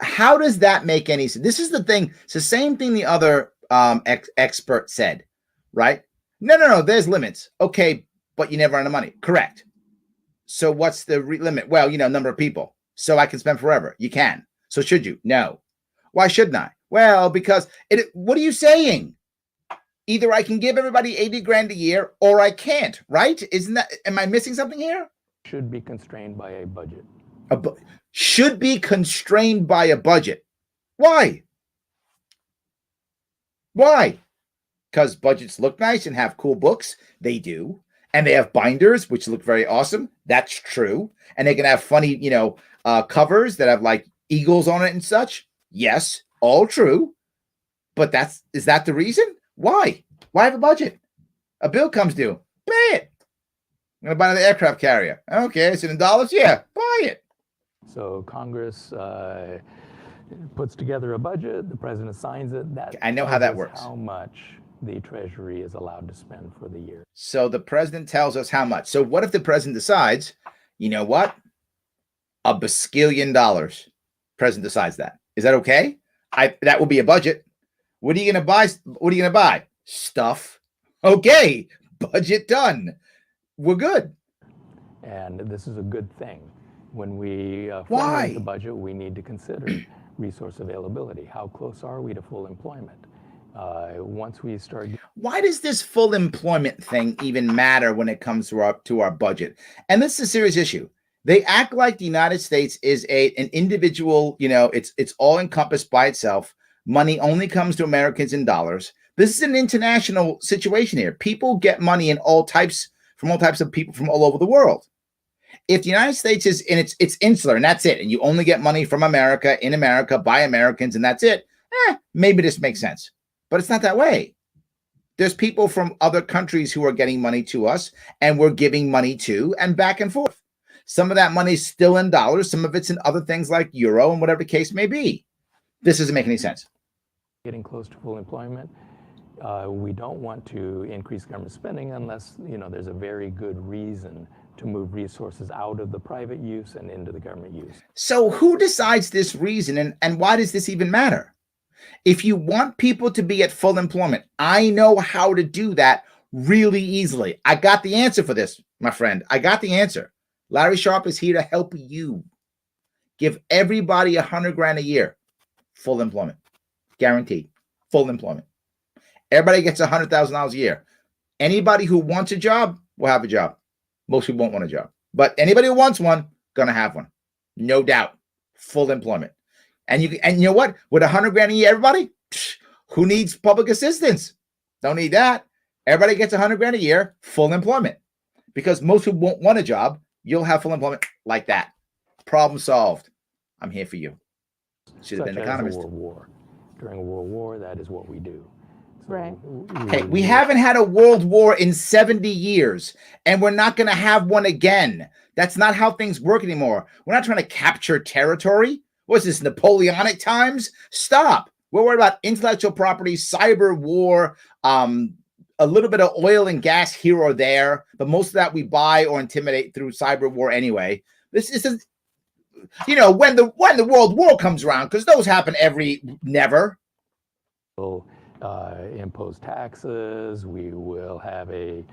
how does that make any sense? This is the thing. It's the same thing the other expert said, right? No, there's limits. Okay, but you never run out of money. Correct. So what's the limit? Well, number of people. So I can spend forever. You can. So should you? No. Why shouldn't I? Well, because what are you saying? Either I can give everybody 80 grand a year or I can't, right? Am I missing something here? Should be constrained by a budget. Should be constrained by a budget. Why? Why? Because budgets look nice and have cool books. They do. And they have binders, which look very awesome. That's true. And they can have funny, covers that have like eagles on it and such. Yes, all true. But is that the reason? Why? Why have a budget? A bill comes due. Pay it. I'm going to buy another aircraft carrier. Okay, it's in dollars. Yeah, buy it. So Congress puts together a budget. The president signs it. I know how that works. How much the Treasury is allowed to spend for the year. So the president tells us how much. So what if the president decides, you know what? $1 bazillion. President decides that. Is that okay? That will be a budget. What are you going to buy? What are you going to buy? Stuff. Okay. Budget done. We're good. And this is a good thing. When we Why? formulate the budget, we need to consider resource availability. How close are we to full employment? Once we start. Why does this full employment thing even matter when it comes to our budget? And this is a serious issue. They act like the United States is an individual, it's all encompassed by itself. Money only comes to Americans in dollars. This is an international situation here. People get money from all types of people from all over the world. If the United States is in it's insular and that's it, and you only get money from America, in America, by Americans, and that's it, maybe this makes sense. But it's not that way. There's people from other countries who are getting money to us, and we're giving money to, and back and forth. Some of that money is still in dollars. Some of it's in other things like euro and whatever the case may be. This doesn't make any sense. Getting close to full employment, we don't want to increase government spending unless there's a very good reason to move resources out of the private use and into the government use. So who decides this reason, and why does this even matter? If you want people to be at full employment, I know how to do that really easily. I got the answer for this, my friend. I got the answer. Larry Sharpe is here to help you. Give everybody 100 grand a year. Full employment. Guaranteed. Full employment. Everybody gets $100,000 a year. Anybody who wants a job will have a job. Most people won't want a job. But anybody who wants one, gonna have one. No doubt. Full employment. And you know what? With 100 grand a year, everybody, who needs public assistance? Don't need that. Everybody gets 100 grand a year, full employment. Because most people won't want a job, you'll have full employment like that. Problem solved. I'm here for you. Should have been an economist. World War. During a world war, that is what we do. So right. Hey, we haven't had a world war in 70 years, and we're not going to have one again. That's not how things work anymore. We're not trying to capture territory. What's this, Napoleonic times? Stop. We're worried about intellectual property, cyber war, a little bit of oil and gas here or there, but most of that we buy or intimidate through cyber war anyway. This is, when the world war comes around, because those happen never. We'll impose taxes. We will have a...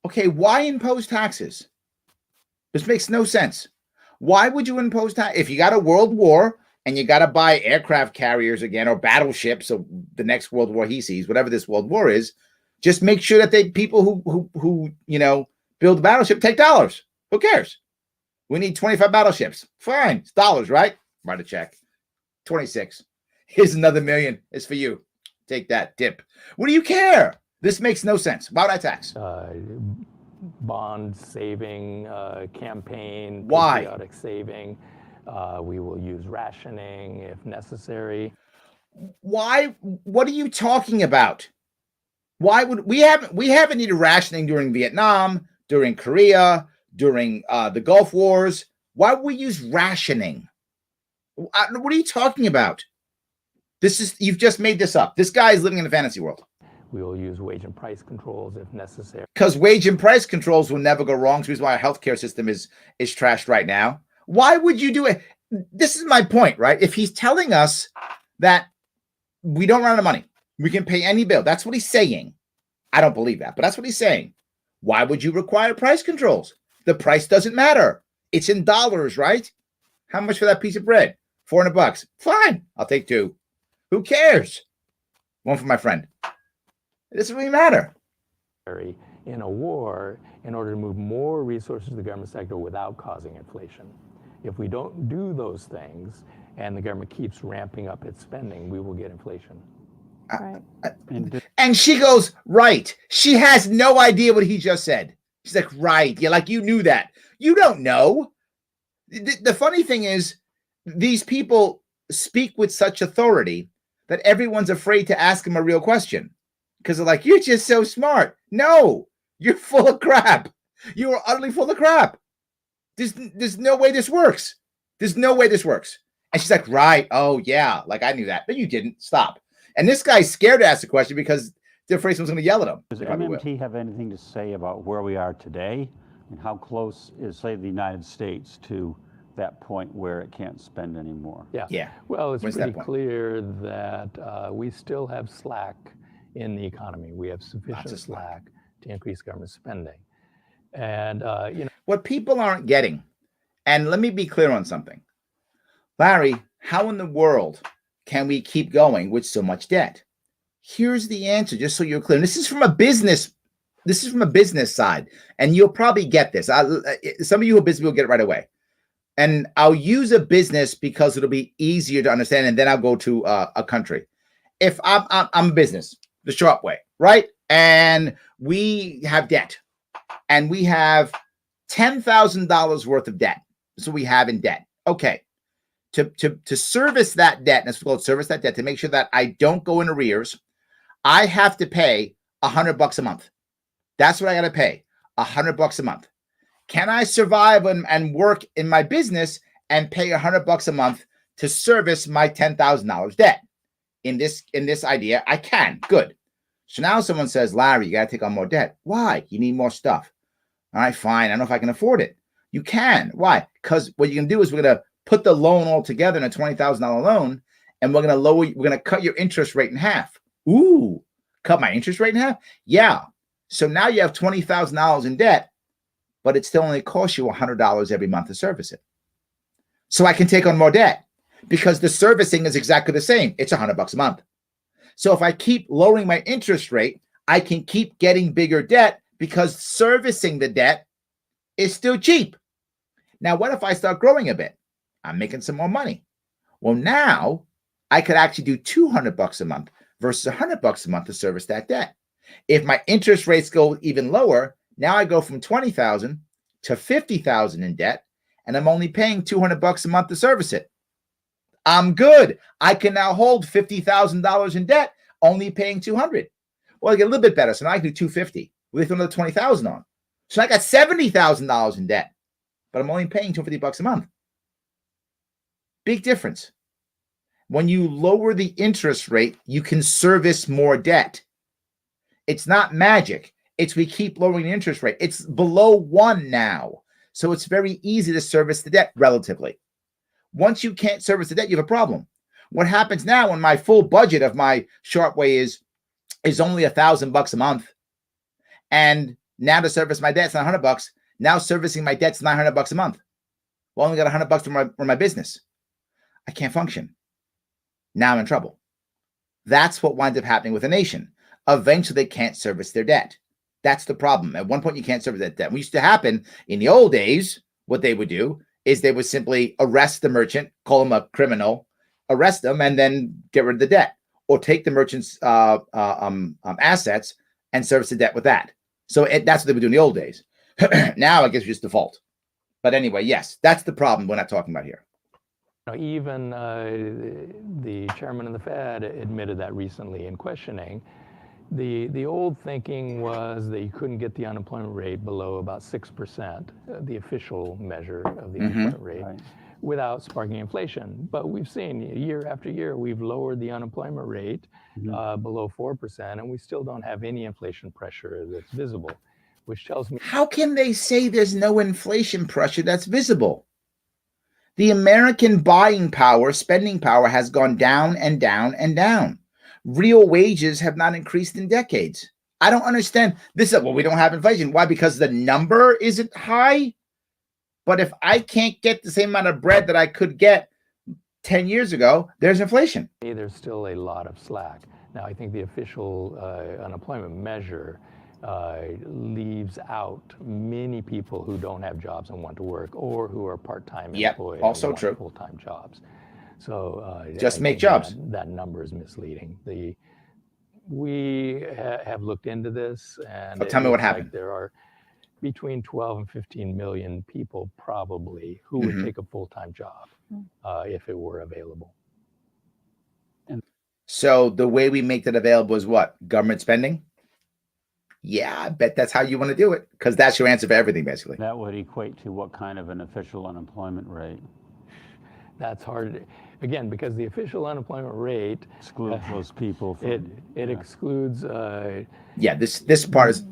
Okay, why impose taxes? This makes no sense. Why would you impose tax? If you got a world war and you got to buy aircraft carriers again or battleships, so the next world war he sees, whatever this world war is, just make sure that people who build a battleship take dollars. Who cares? We need 25 battleships. Fine, it's dollars, right? Write a check. 26. Here's another million. It's for you. Take that dip. What do you care? This makes no sense. Why would I tax? Bond saving campaign. Why? Patriotic saving. We will use rationing if necessary. Why? What are you talking about? Why would we haven't needed rationing during Vietnam, during Korea, during the Gulf Wars? Why would we use rationing? What are you talking about? You've just made this up. This guy is living in a fantasy world. We will use wage and price controls if necessary. Because wage and price controls will never go wrong. So this is why our healthcare system is trashed right now. Why would you do it? This is my point, right? If he's telling us that we don't run out of money, we can pay any bill. That's what he's saying. I don't believe that, but that's what he's saying. Why would you require price controls? The price doesn't matter. It's in dollars, right? How much for that piece of bread? $400. Fine. I'll take 2. Who cares? One for my friend. It doesn't really matter. In a war, in order to move more resources to the government sector without causing inflation. If we don't do those things and the government keeps ramping up its spending, we will get inflation. Right. And she goes, right. She has no idea what he just said. She's like, right. Yeah, like you knew that. You don't know. The funny thing is, these people speak with such authority that everyone's afraid to ask him a real question. Because they're like, you're just so smart. No, you're full of crap. You are utterly full of crap. There's no way this works. There's no way this works. And she's like, right. Oh, yeah. Like I knew that. But you didn't. Stop. And this guy's scared to ask the question because they're afraid someone's going to yell at him. Does MMT have anything to say about where we are today? And how close is, say, the United States to that point where it can't spend anymore? Yeah. Well, it's pretty clear that we still have slack in the economy. We have sufficient slack to increase government spending. And, what people aren't getting, and let me be clear on something. Larry, how in the world can we keep going with so much debt? Here's the answer, just so you're clear. This is from a business side, and you'll probably get this. Some of you who are busy will get it right away. And I'll use a business because it'll be easier to understand, and then I'll go to a country. If I'm a business, the Sharpe Way, right? And we have debt, and we have $10,000 worth of debt. So we have in debt. Okay. To service that debt, and it's called service that debt, to make sure that I don't go in arrears, I have to pay $100 a month. That's what I got to pay, $100 a month. Can I survive and work in my business and pay $100 a month to service my $10,000 debt? In this idea, I can. Good. So now someone says, Larry, you got to take on more debt. Why? You need more stuff. All right, fine. I don't know if I can afford it. You can. Why? Because what you can do is we're going to put the loan all together in a $20,000 loan, and we're going to cut your interest rate in half. Ooh, cut my interest rate in half? Yeah. So now you have $20,000 in debt, but it still only costs you $100 every month to service it. So I can take on more debt because the servicing is exactly the same. It's $100 a month. So if I keep lowering my interest rate, I can keep getting bigger debt because servicing the debt is still cheap. Now, what if I start growing a bit? I'm making some more money. Well, now I could actually do $200 a month versus $100 a month to service that debt. If my interest rates go even lower, now I go from $20,000 to $50,000 in debt, and I'm only paying $200 a month to service it. I'm good. I can now hold $50,000 in debt, only paying $200. Well, I get a little bit better, so now I can do $250 with another $20,000 on. So I got $70,000 in debt, but I'm only paying $250 a month. Big difference. When you lower the interest rate, you can service more debt. It's not magic. It's we keep lowering the interest rate. It's below 1 now. So it's very easy to service the debt relatively. Once you can't service the debt, you have a problem. What happens now when my full budget of my Sharpe Way is is only $1,000 a month. And now to service my debt's $100. Now servicing my debt's $900 a month. Well, I only got $100 for my business. I can't function. Now I'm in trouble. That's what winds up happening with a nation. Eventually, they can't service their debt. That's the problem. At one point, you can't service that debt. What used to happen in the old days, what they would do is they would simply arrest the merchant, call him a criminal, arrest them, and then get rid of the debt, or take the merchant's assets and service the debt with that. So that's what they would do in the old days. Now, I guess we just default. But anyway, yes, that's the problem we're not talking about here. Even the chairman of the Fed admitted that recently in questioning. The old thinking was that you couldn't get the unemployment rate below about 6%, the official measure of the unemployment rate, without sparking inflation. But we've seen year after year, we've lowered the unemployment rate below 4%, and we still don't have any inflation pressure that's visible, which tells me... How can they say there's no inflation pressure that's visible? The American buying power, spending power has gone down and down and down. Real wages have not increased in decades. I don't understand. This is, well, we don't have inflation. Why? Because the number isn't high? But if I can't get the same amount of bread that I could get 10 years ago, there's inflation. There's still a lot of slack. Now, I think the official unemployment measure leaves out many people who don't have jobs and want to work, or who are part-time employed, also and true, full-time jobs. So just make jobs. That number is misleading. We have looked into this, and tell me what happened. Like there are between 12 and 15 million people probably who would take a full-time job if it were available. And so the way we make that available is what? Government spending? Yeah, I bet that's how you want to do it, because that's your answer for everything, basically. That would equate to what kind of an official unemployment rate? That's hard, again, because the official unemployment rate excludes those people. From, it excludes. This part is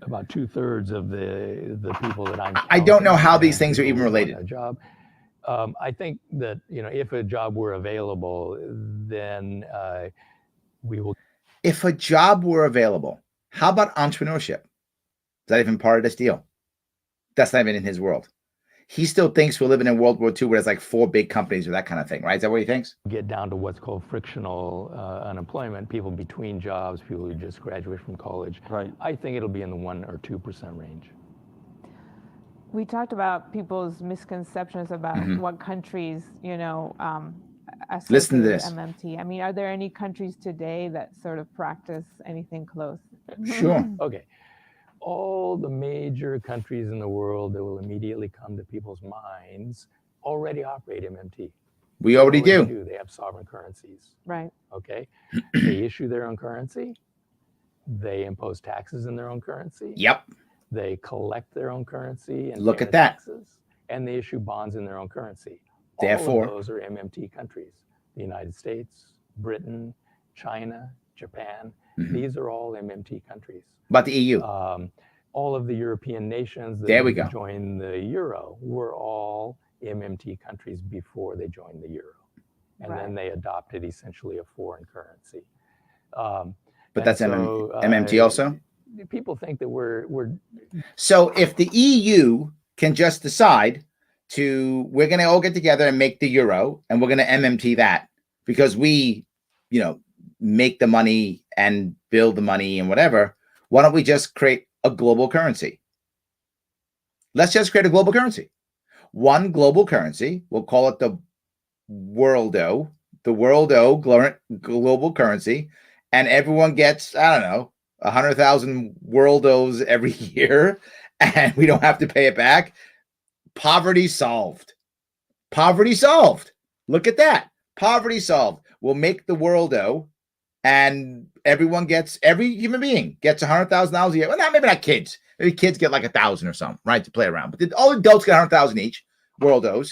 about 2/3 of the people that I don't know how these things are even related. A job. I think that if a job were available, then we will. If a job were available, how about entrepreneurship? Is that even part of this deal? That's not even in his world. He still thinks we're living in World War II where there's like 4 big companies or that kind of thing, right? Is that what he thinks? Get down to what's called frictional unemployment, people between jobs, people who just graduate from college. Right. I think it'll be in the 1 or 2% range. We talked about people's misconceptions about what countries, listen to this. MMT. I mean, are there any countries today that sort of practice anything close? Sure. Okay. All the major countries in the world that will immediately come to people's minds already operate MMT. We already do. They have sovereign currencies. Right. Okay. They issue their own currency. They impose taxes in their own currency. Yep. They collect their own currency and look at that. Taxes, and they issue bonds in their own currency. Therefore, all of those are MMT countries. The United States, Britain, China, Japan. These are all MMT countries. But the EU. All of the European nations that joined the euro were all MMT countries before they joined the euro. And then they adopted essentially a foreign currency. But that's MMT also? People think that we're... So if the EU can just decide we're going to all get together and make the euro, and we're going to MMT that because we, make the money and build the money and whatever, why don't we just create a global currency? Let's just create a global currency. One global currency, we'll call it the Worldo, global currency, and everyone gets, I don't know, 100,000 Worldos every year, and we don't have to pay it back. Poverty solved. Poverty solved. Look at that. Poverty solved. We'll make the Worldo, and every human being gets $100,000 a year. Well, maybe not kids. Maybe kids get like 1,000 or something, right, to play around. But all adults get 100,000 each, Worldos,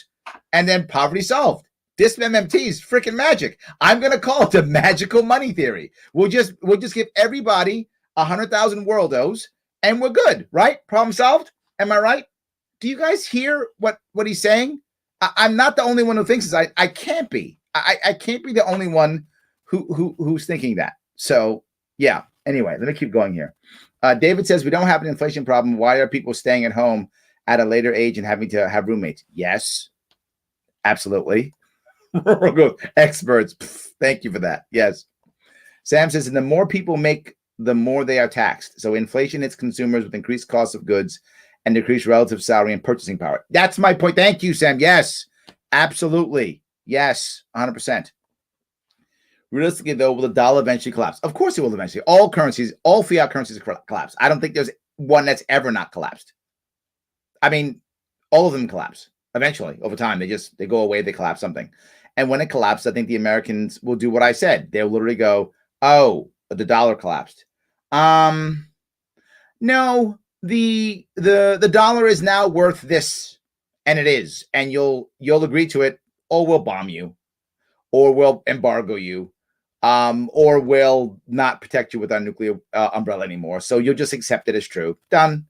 and then poverty solved. This MMT is freaking magic. I'm going to call it the magical money theory. We'll just give everybody 100,000 Worldos, and we're good, right? Problem solved. Am I right? Do you guys hear what he's saying? I'm not the only one who thinks this. I can't be. I can't be the only one who's thinking that. So Yeah. Anyway, let me keep going here. David says, we don't have an inflation problem. Why are people staying at home at a later age and having to have roommates? Yes, absolutely. Experts. Thank you for that. Yes. Sam says, and the more people make, the more they are taxed. So inflation hits consumers with increased costs of goods and decreased relative salary and purchasing power. That's my point. Thank you, Sam. Yes, absolutely. Yes, 100%. Realistically, though, will the dollar eventually collapse? Of course it will eventually. All currencies, all fiat currencies collapse. I don't think there's one that's ever not collapsed. I mean, all of them collapse eventually over time. They go away, they collapse something. And when it collapses, I think the Americans will do what I said. They'll literally go, oh, the dollar collapsed. No, the dollar is now worth this, and it is. And you'll agree to it, or we'll bomb you, or we'll embargo you. Or will not protect you with our nuclear umbrella anymore. So you'll just accept it as true. Done.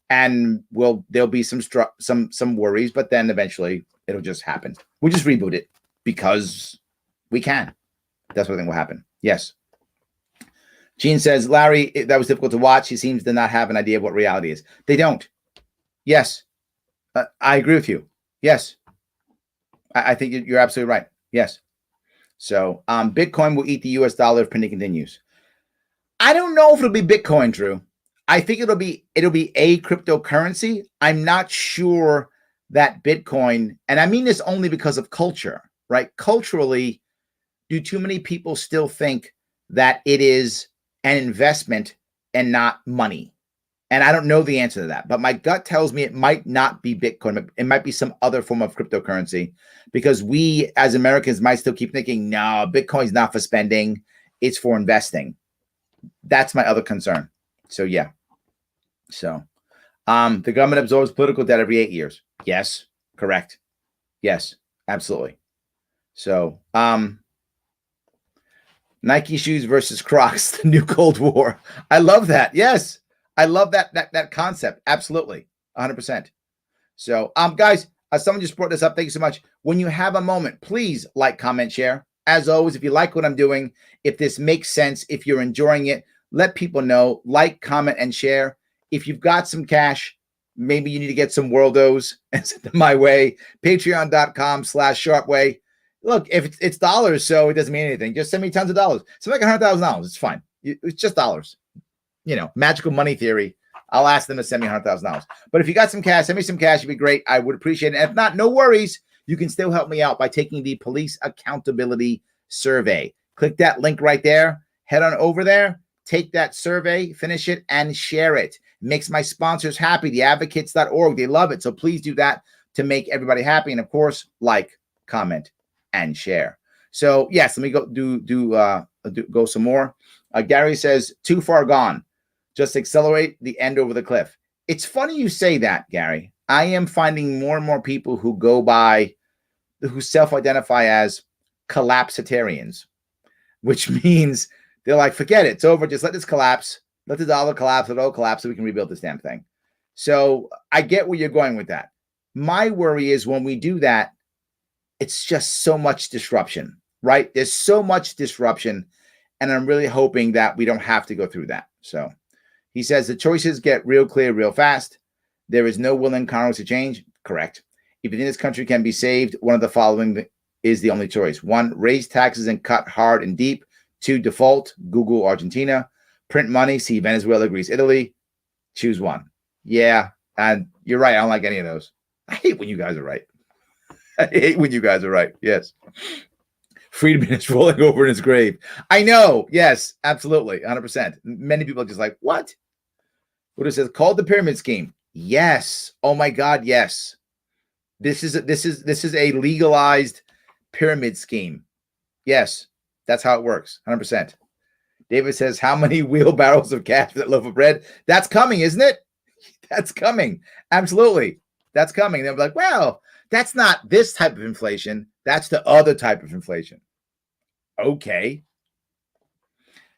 And there'll be some worries, but then eventually it'll just happen. We'll just reboot it because we can. That's what I think will happen. Yes. Gene says, Larry, that was difficult to watch. He seems to not have an idea of what reality is. They don't. Yes. I agree with you. Yes. I think you're absolutely right. Yes. So Bitcoin will eat the US dollar if printing continues. I don't know if it'll be Bitcoin, Drew. I think it'll be a cryptocurrency. I'm not sure that Bitcoin, and I mean this only because of culture, right? Culturally, do too many people still think that it is an investment and not money? And I don't know the answer to that, but my gut tells me it might not be Bitcoin. It might be some other form of cryptocurrency, because we as Americans might still keep thinking, no, Bitcoin's not for spending, it's for investing. That's my other concern. So yeah. So the government absorbs political debt every 8 years. Yes, correct. Yes, absolutely. So Nike shoes versus Crocs, the new Cold War. I love that. Yes. I love that concept. Absolutely. 100%. So, guys, someone just brought this up. Thank you so much. When you have a moment, please like, comment, share. As always, if you like what I'm doing, if this makes sense, if you're enjoying it, let people know. Like, comment, and share. If you've got some cash, maybe you need to get some Worldos and send them my way. Patreon.com/Sharpe Way. Look, if it's dollars, so it doesn't mean anything. Just send me tons of dollars. Send like $100,000. It's fine. It's just dollars. You know, magical money theory. I'll ask them to send me $100,000. But if you got some cash, send me some cash. It'd be great. I would appreciate it. And if not, no worries. You can still help me out by taking the Police Accountability Survey. Click that link right there. Head on over there. Take that survey, finish it, and share it. It makes my sponsors happy. Theadvocates.org. They love it. So please do that to make everybody happy. And of course, like, comment, and share. So yes, let me go go some more. Gary says, too far gone. Just accelerate the end over the cliff. It's funny you say that, Gary. I am finding more and more people who self-identify as collapsitarians, which means they're like, forget it. It's over. Just let this collapse. Let the dollar collapse. Let it all collapse so we can rebuild this damn thing. So I get where you're going with that. My worry is when we do that, it's just so much disruption, right? There's so much disruption. And I'm really hoping that we don't have to go through that. So he says the choices get real clear real fast. There is no will in Congress to change. Correct. If you think this country can be saved, one of the following is the only choice. 1, raise taxes and cut hard and deep. 2, default. Google Argentina. Print money. See Venezuela, Greece, Italy. Choose one. Yeah. And you're right. I don't like any of those. I hate when you guys are right. I hate when you guys are right. Yes. Friedman is rolling over in his grave. I know. Yes, absolutely. 100%. Many people are just like, what? What it says, called the pyramid scheme. Yes. Oh my God. Yes. This is a legalized pyramid scheme. Yes. That's how it works. 100%. David says, how many wheelbarrows of cash for that loaf of bread? That's coming, isn't it? That's coming. Absolutely. That's coming. They'll be like, well, that's not this type of inflation. That's the other type of inflation. Okay.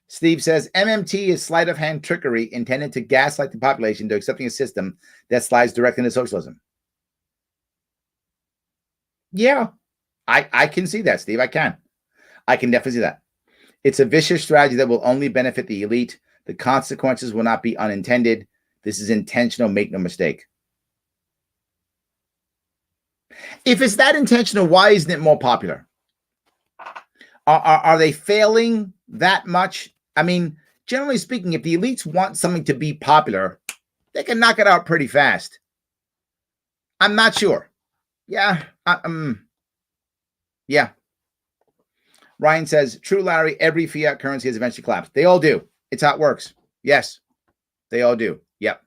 Steve says, MMT is sleight of hand trickery intended to gaslight the population into accepting a system that slides directly into socialism. Yeah, I can see that, Steve. I can definitely see that. It's a vicious strategy that will only benefit the elite. The consequences will not be unintended. This is intentional, make no mistake. If it's that intentional, why isn't it more popular? Are they failing that much? I mean, generally speaking, if the elites want something to be popular, they can knock it out pretty fast. I'm not sure. Yeah. Yeah. Ryan says, true, Larry, every fiat currency has eventually collapsed. They all do. It's how it works. Yes, they all do. Yep.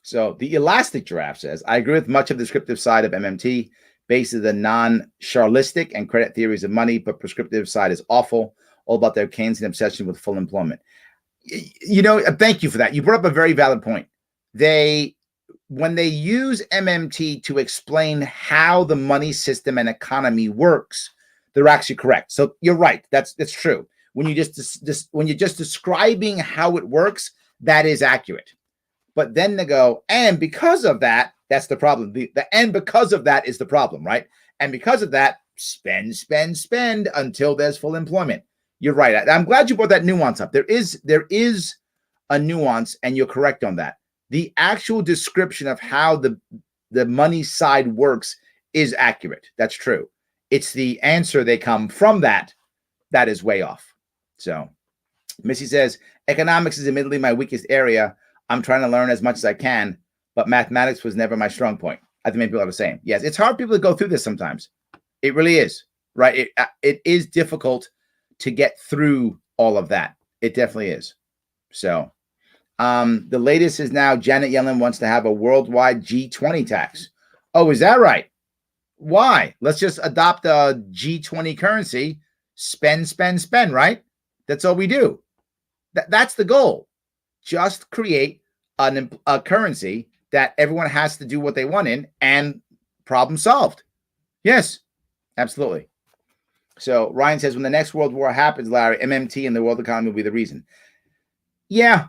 So the elastic giraffe says, I agree with much of the descriptive side of MMT, based on the non-Charlistic and credit theories of money, but prescriptive side is awful, all about their Keynesian obsession with full employment. You know, thank you for that. You brought up a very valid point. When they use MMT to explain how the money system and economy works, they're actually correct. So you're right. That's true. When you're just describing how it works, that is accurate. But then they go, and because of that, that's the problem. The and because of that is the problem, right? And because of that, spend until there's full employment. You're right. I'm glad you brought that nuance up. There is a nuance, and you're correct on that. The actual description of how the money side works is accurate. That's true. It's the answer they come from that is way off. So Missy says, economics is admittedly my weakest area. I'm trying to learn as much as I can, but mathematics was never my strong point. I think many people are the same. Yes, it's hard for people to go through this sometimes. It really is, right? It is difficult to get through all of that. It definitely is. So the latest is now Janet Yellen wants to have a worldwide G20 tax. Oh, is that right? Why? Let's just adopt a G20 currency, spend, right? That's all we do. That's the goal. Just create a currency that everyone has to do what they want in, and problem solved. Yes, absolutely. So Ryan says, when the next world war happens, Larry, MMT and the world economy will be the reason. Yeah.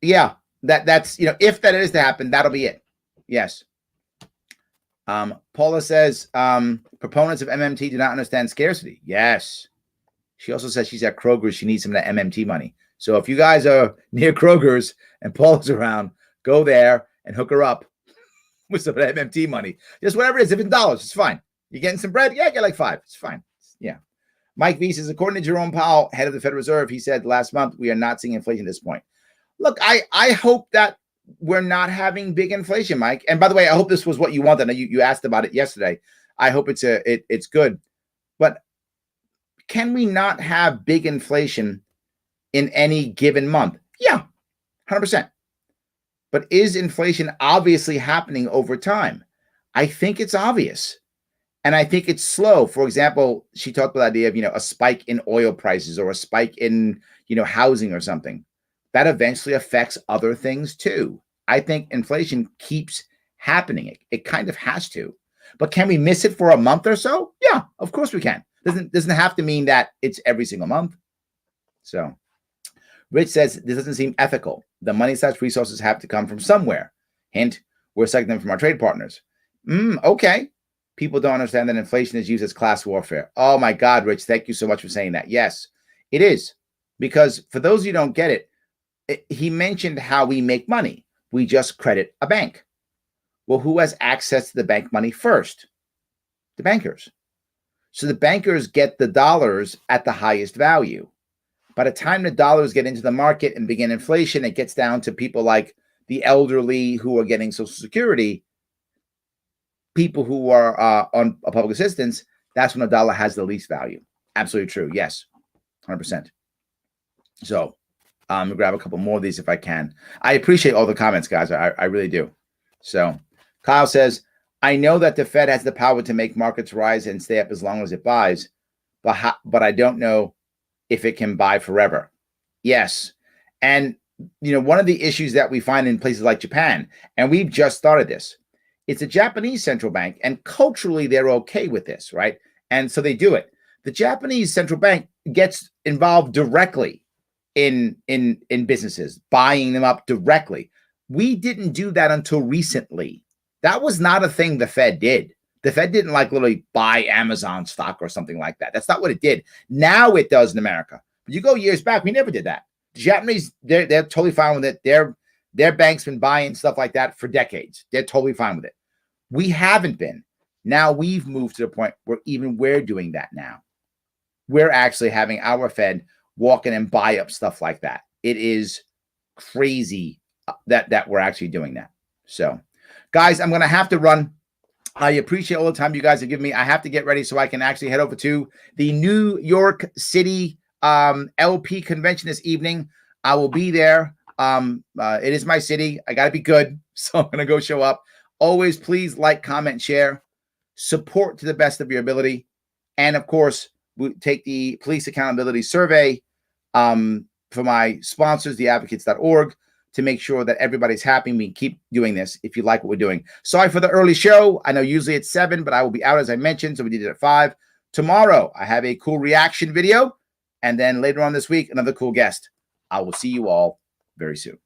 That's, if that is to happen, that'll be it. Yes. Paula says, proponents of MMT do not understand scarcity. Yes. She also says she's at Kroger's. She needs some of that MMT money. So if you guys are near Kroger's and Paula's around, go there and hook her up with some of that MMT money. Just whatever it is. If it's dollars, it's fine. You getting some bread? Yeah, get like 5. It's fine. Yeah. Mike V says, according to Jerome Powell, head of the Federal Reserve, he said last month, we are not seeing inflation at this point. Look, I hope that we're not having big inflation, Mike. And by the way, I hope this was what you wanted. You asked about it yesterday. I hope it's good. But can we not have big inflation in any given month? Yeah, 100%. But is inflation obviously happening over time? I think it's obvious. And I think it's slow. For example, she talked about the idea of, a spike in oil prices or a spike in, housing or something. That eventually affects other things too. I think inflation keeps happening. It kind of has to. But can we miss it for a month or so? Yeah, of course we can. Doesn't have to mean that it's every single month. So Rich says, this doesn't seem ethical. The money/resources resources have to come from somewhere. Hint, we're sucking them from our trade partners. Okay. People don't understand that inflation is used as class warfare. Oh my God, Rich, thank you so much for saying that. Yes, it is. Because for those of you who don't get it, he mentioned how we make money. We just credit a bank. Well, who has access to the bank money first? The bankers. So the bankers get the dollars at the highest value. By the time the dollars get into the market and begin inflation, it gets down to people like the elderly who are getting Social Security, people who are on public assistance. That's when a dollar has the least value. Absolutely true. Yes, 100%. So I'm going to grab a couple more of these if I can. I appreciate all the comments, guys. I really do. So Kyle says, I know that the Fed has the power to make markets rise and stay up as long as it buys, but I don't know if it can buy forever. Yes. And, one of the issues that we find in places like Japan, and we've just started this, it's a Japanese central bank, and culturally they're okay with this, right? And so they do it. The Japanese central bank gets involved directly in businesses, buying them up directly. We didn't do that until recently. That was not a thing the Fed did. The Fed didn't like literally buy Amazon stock or something like that. That's not what it did. Now it does in America. But you go years back, we never did that. The Japanese, they're totally fine with it. Their bank's been buying stuff like that for decades. They're totally fine with it. We haven't been. Now we've moved to the point where even we're doing that now. We're actually having our Fed walk in and buy up stuff like that. It is crazy that we're actually doing that. So, guys, I'm going to have to run. I appreciate all the time you guys have given me. I have to get ready so I can actually head over to the New York City LP convention this evening. I will be there. It is my city. I got to be good. So I'm going to go show up. Always please like, comment, share, support to the best of your ability. And of course, we take the police accountability survey for my sponsors, theadvocates.org, to make sure that everybody's happy. We keep doing this if you like what we're doing. Sorry for the early show. I know usually it's 7, but I will be out, as I mentioned, so we did it at 5. Tomorrow, I have a cool reaction video. And then later on this week, another cool guest. I will see you all very soon.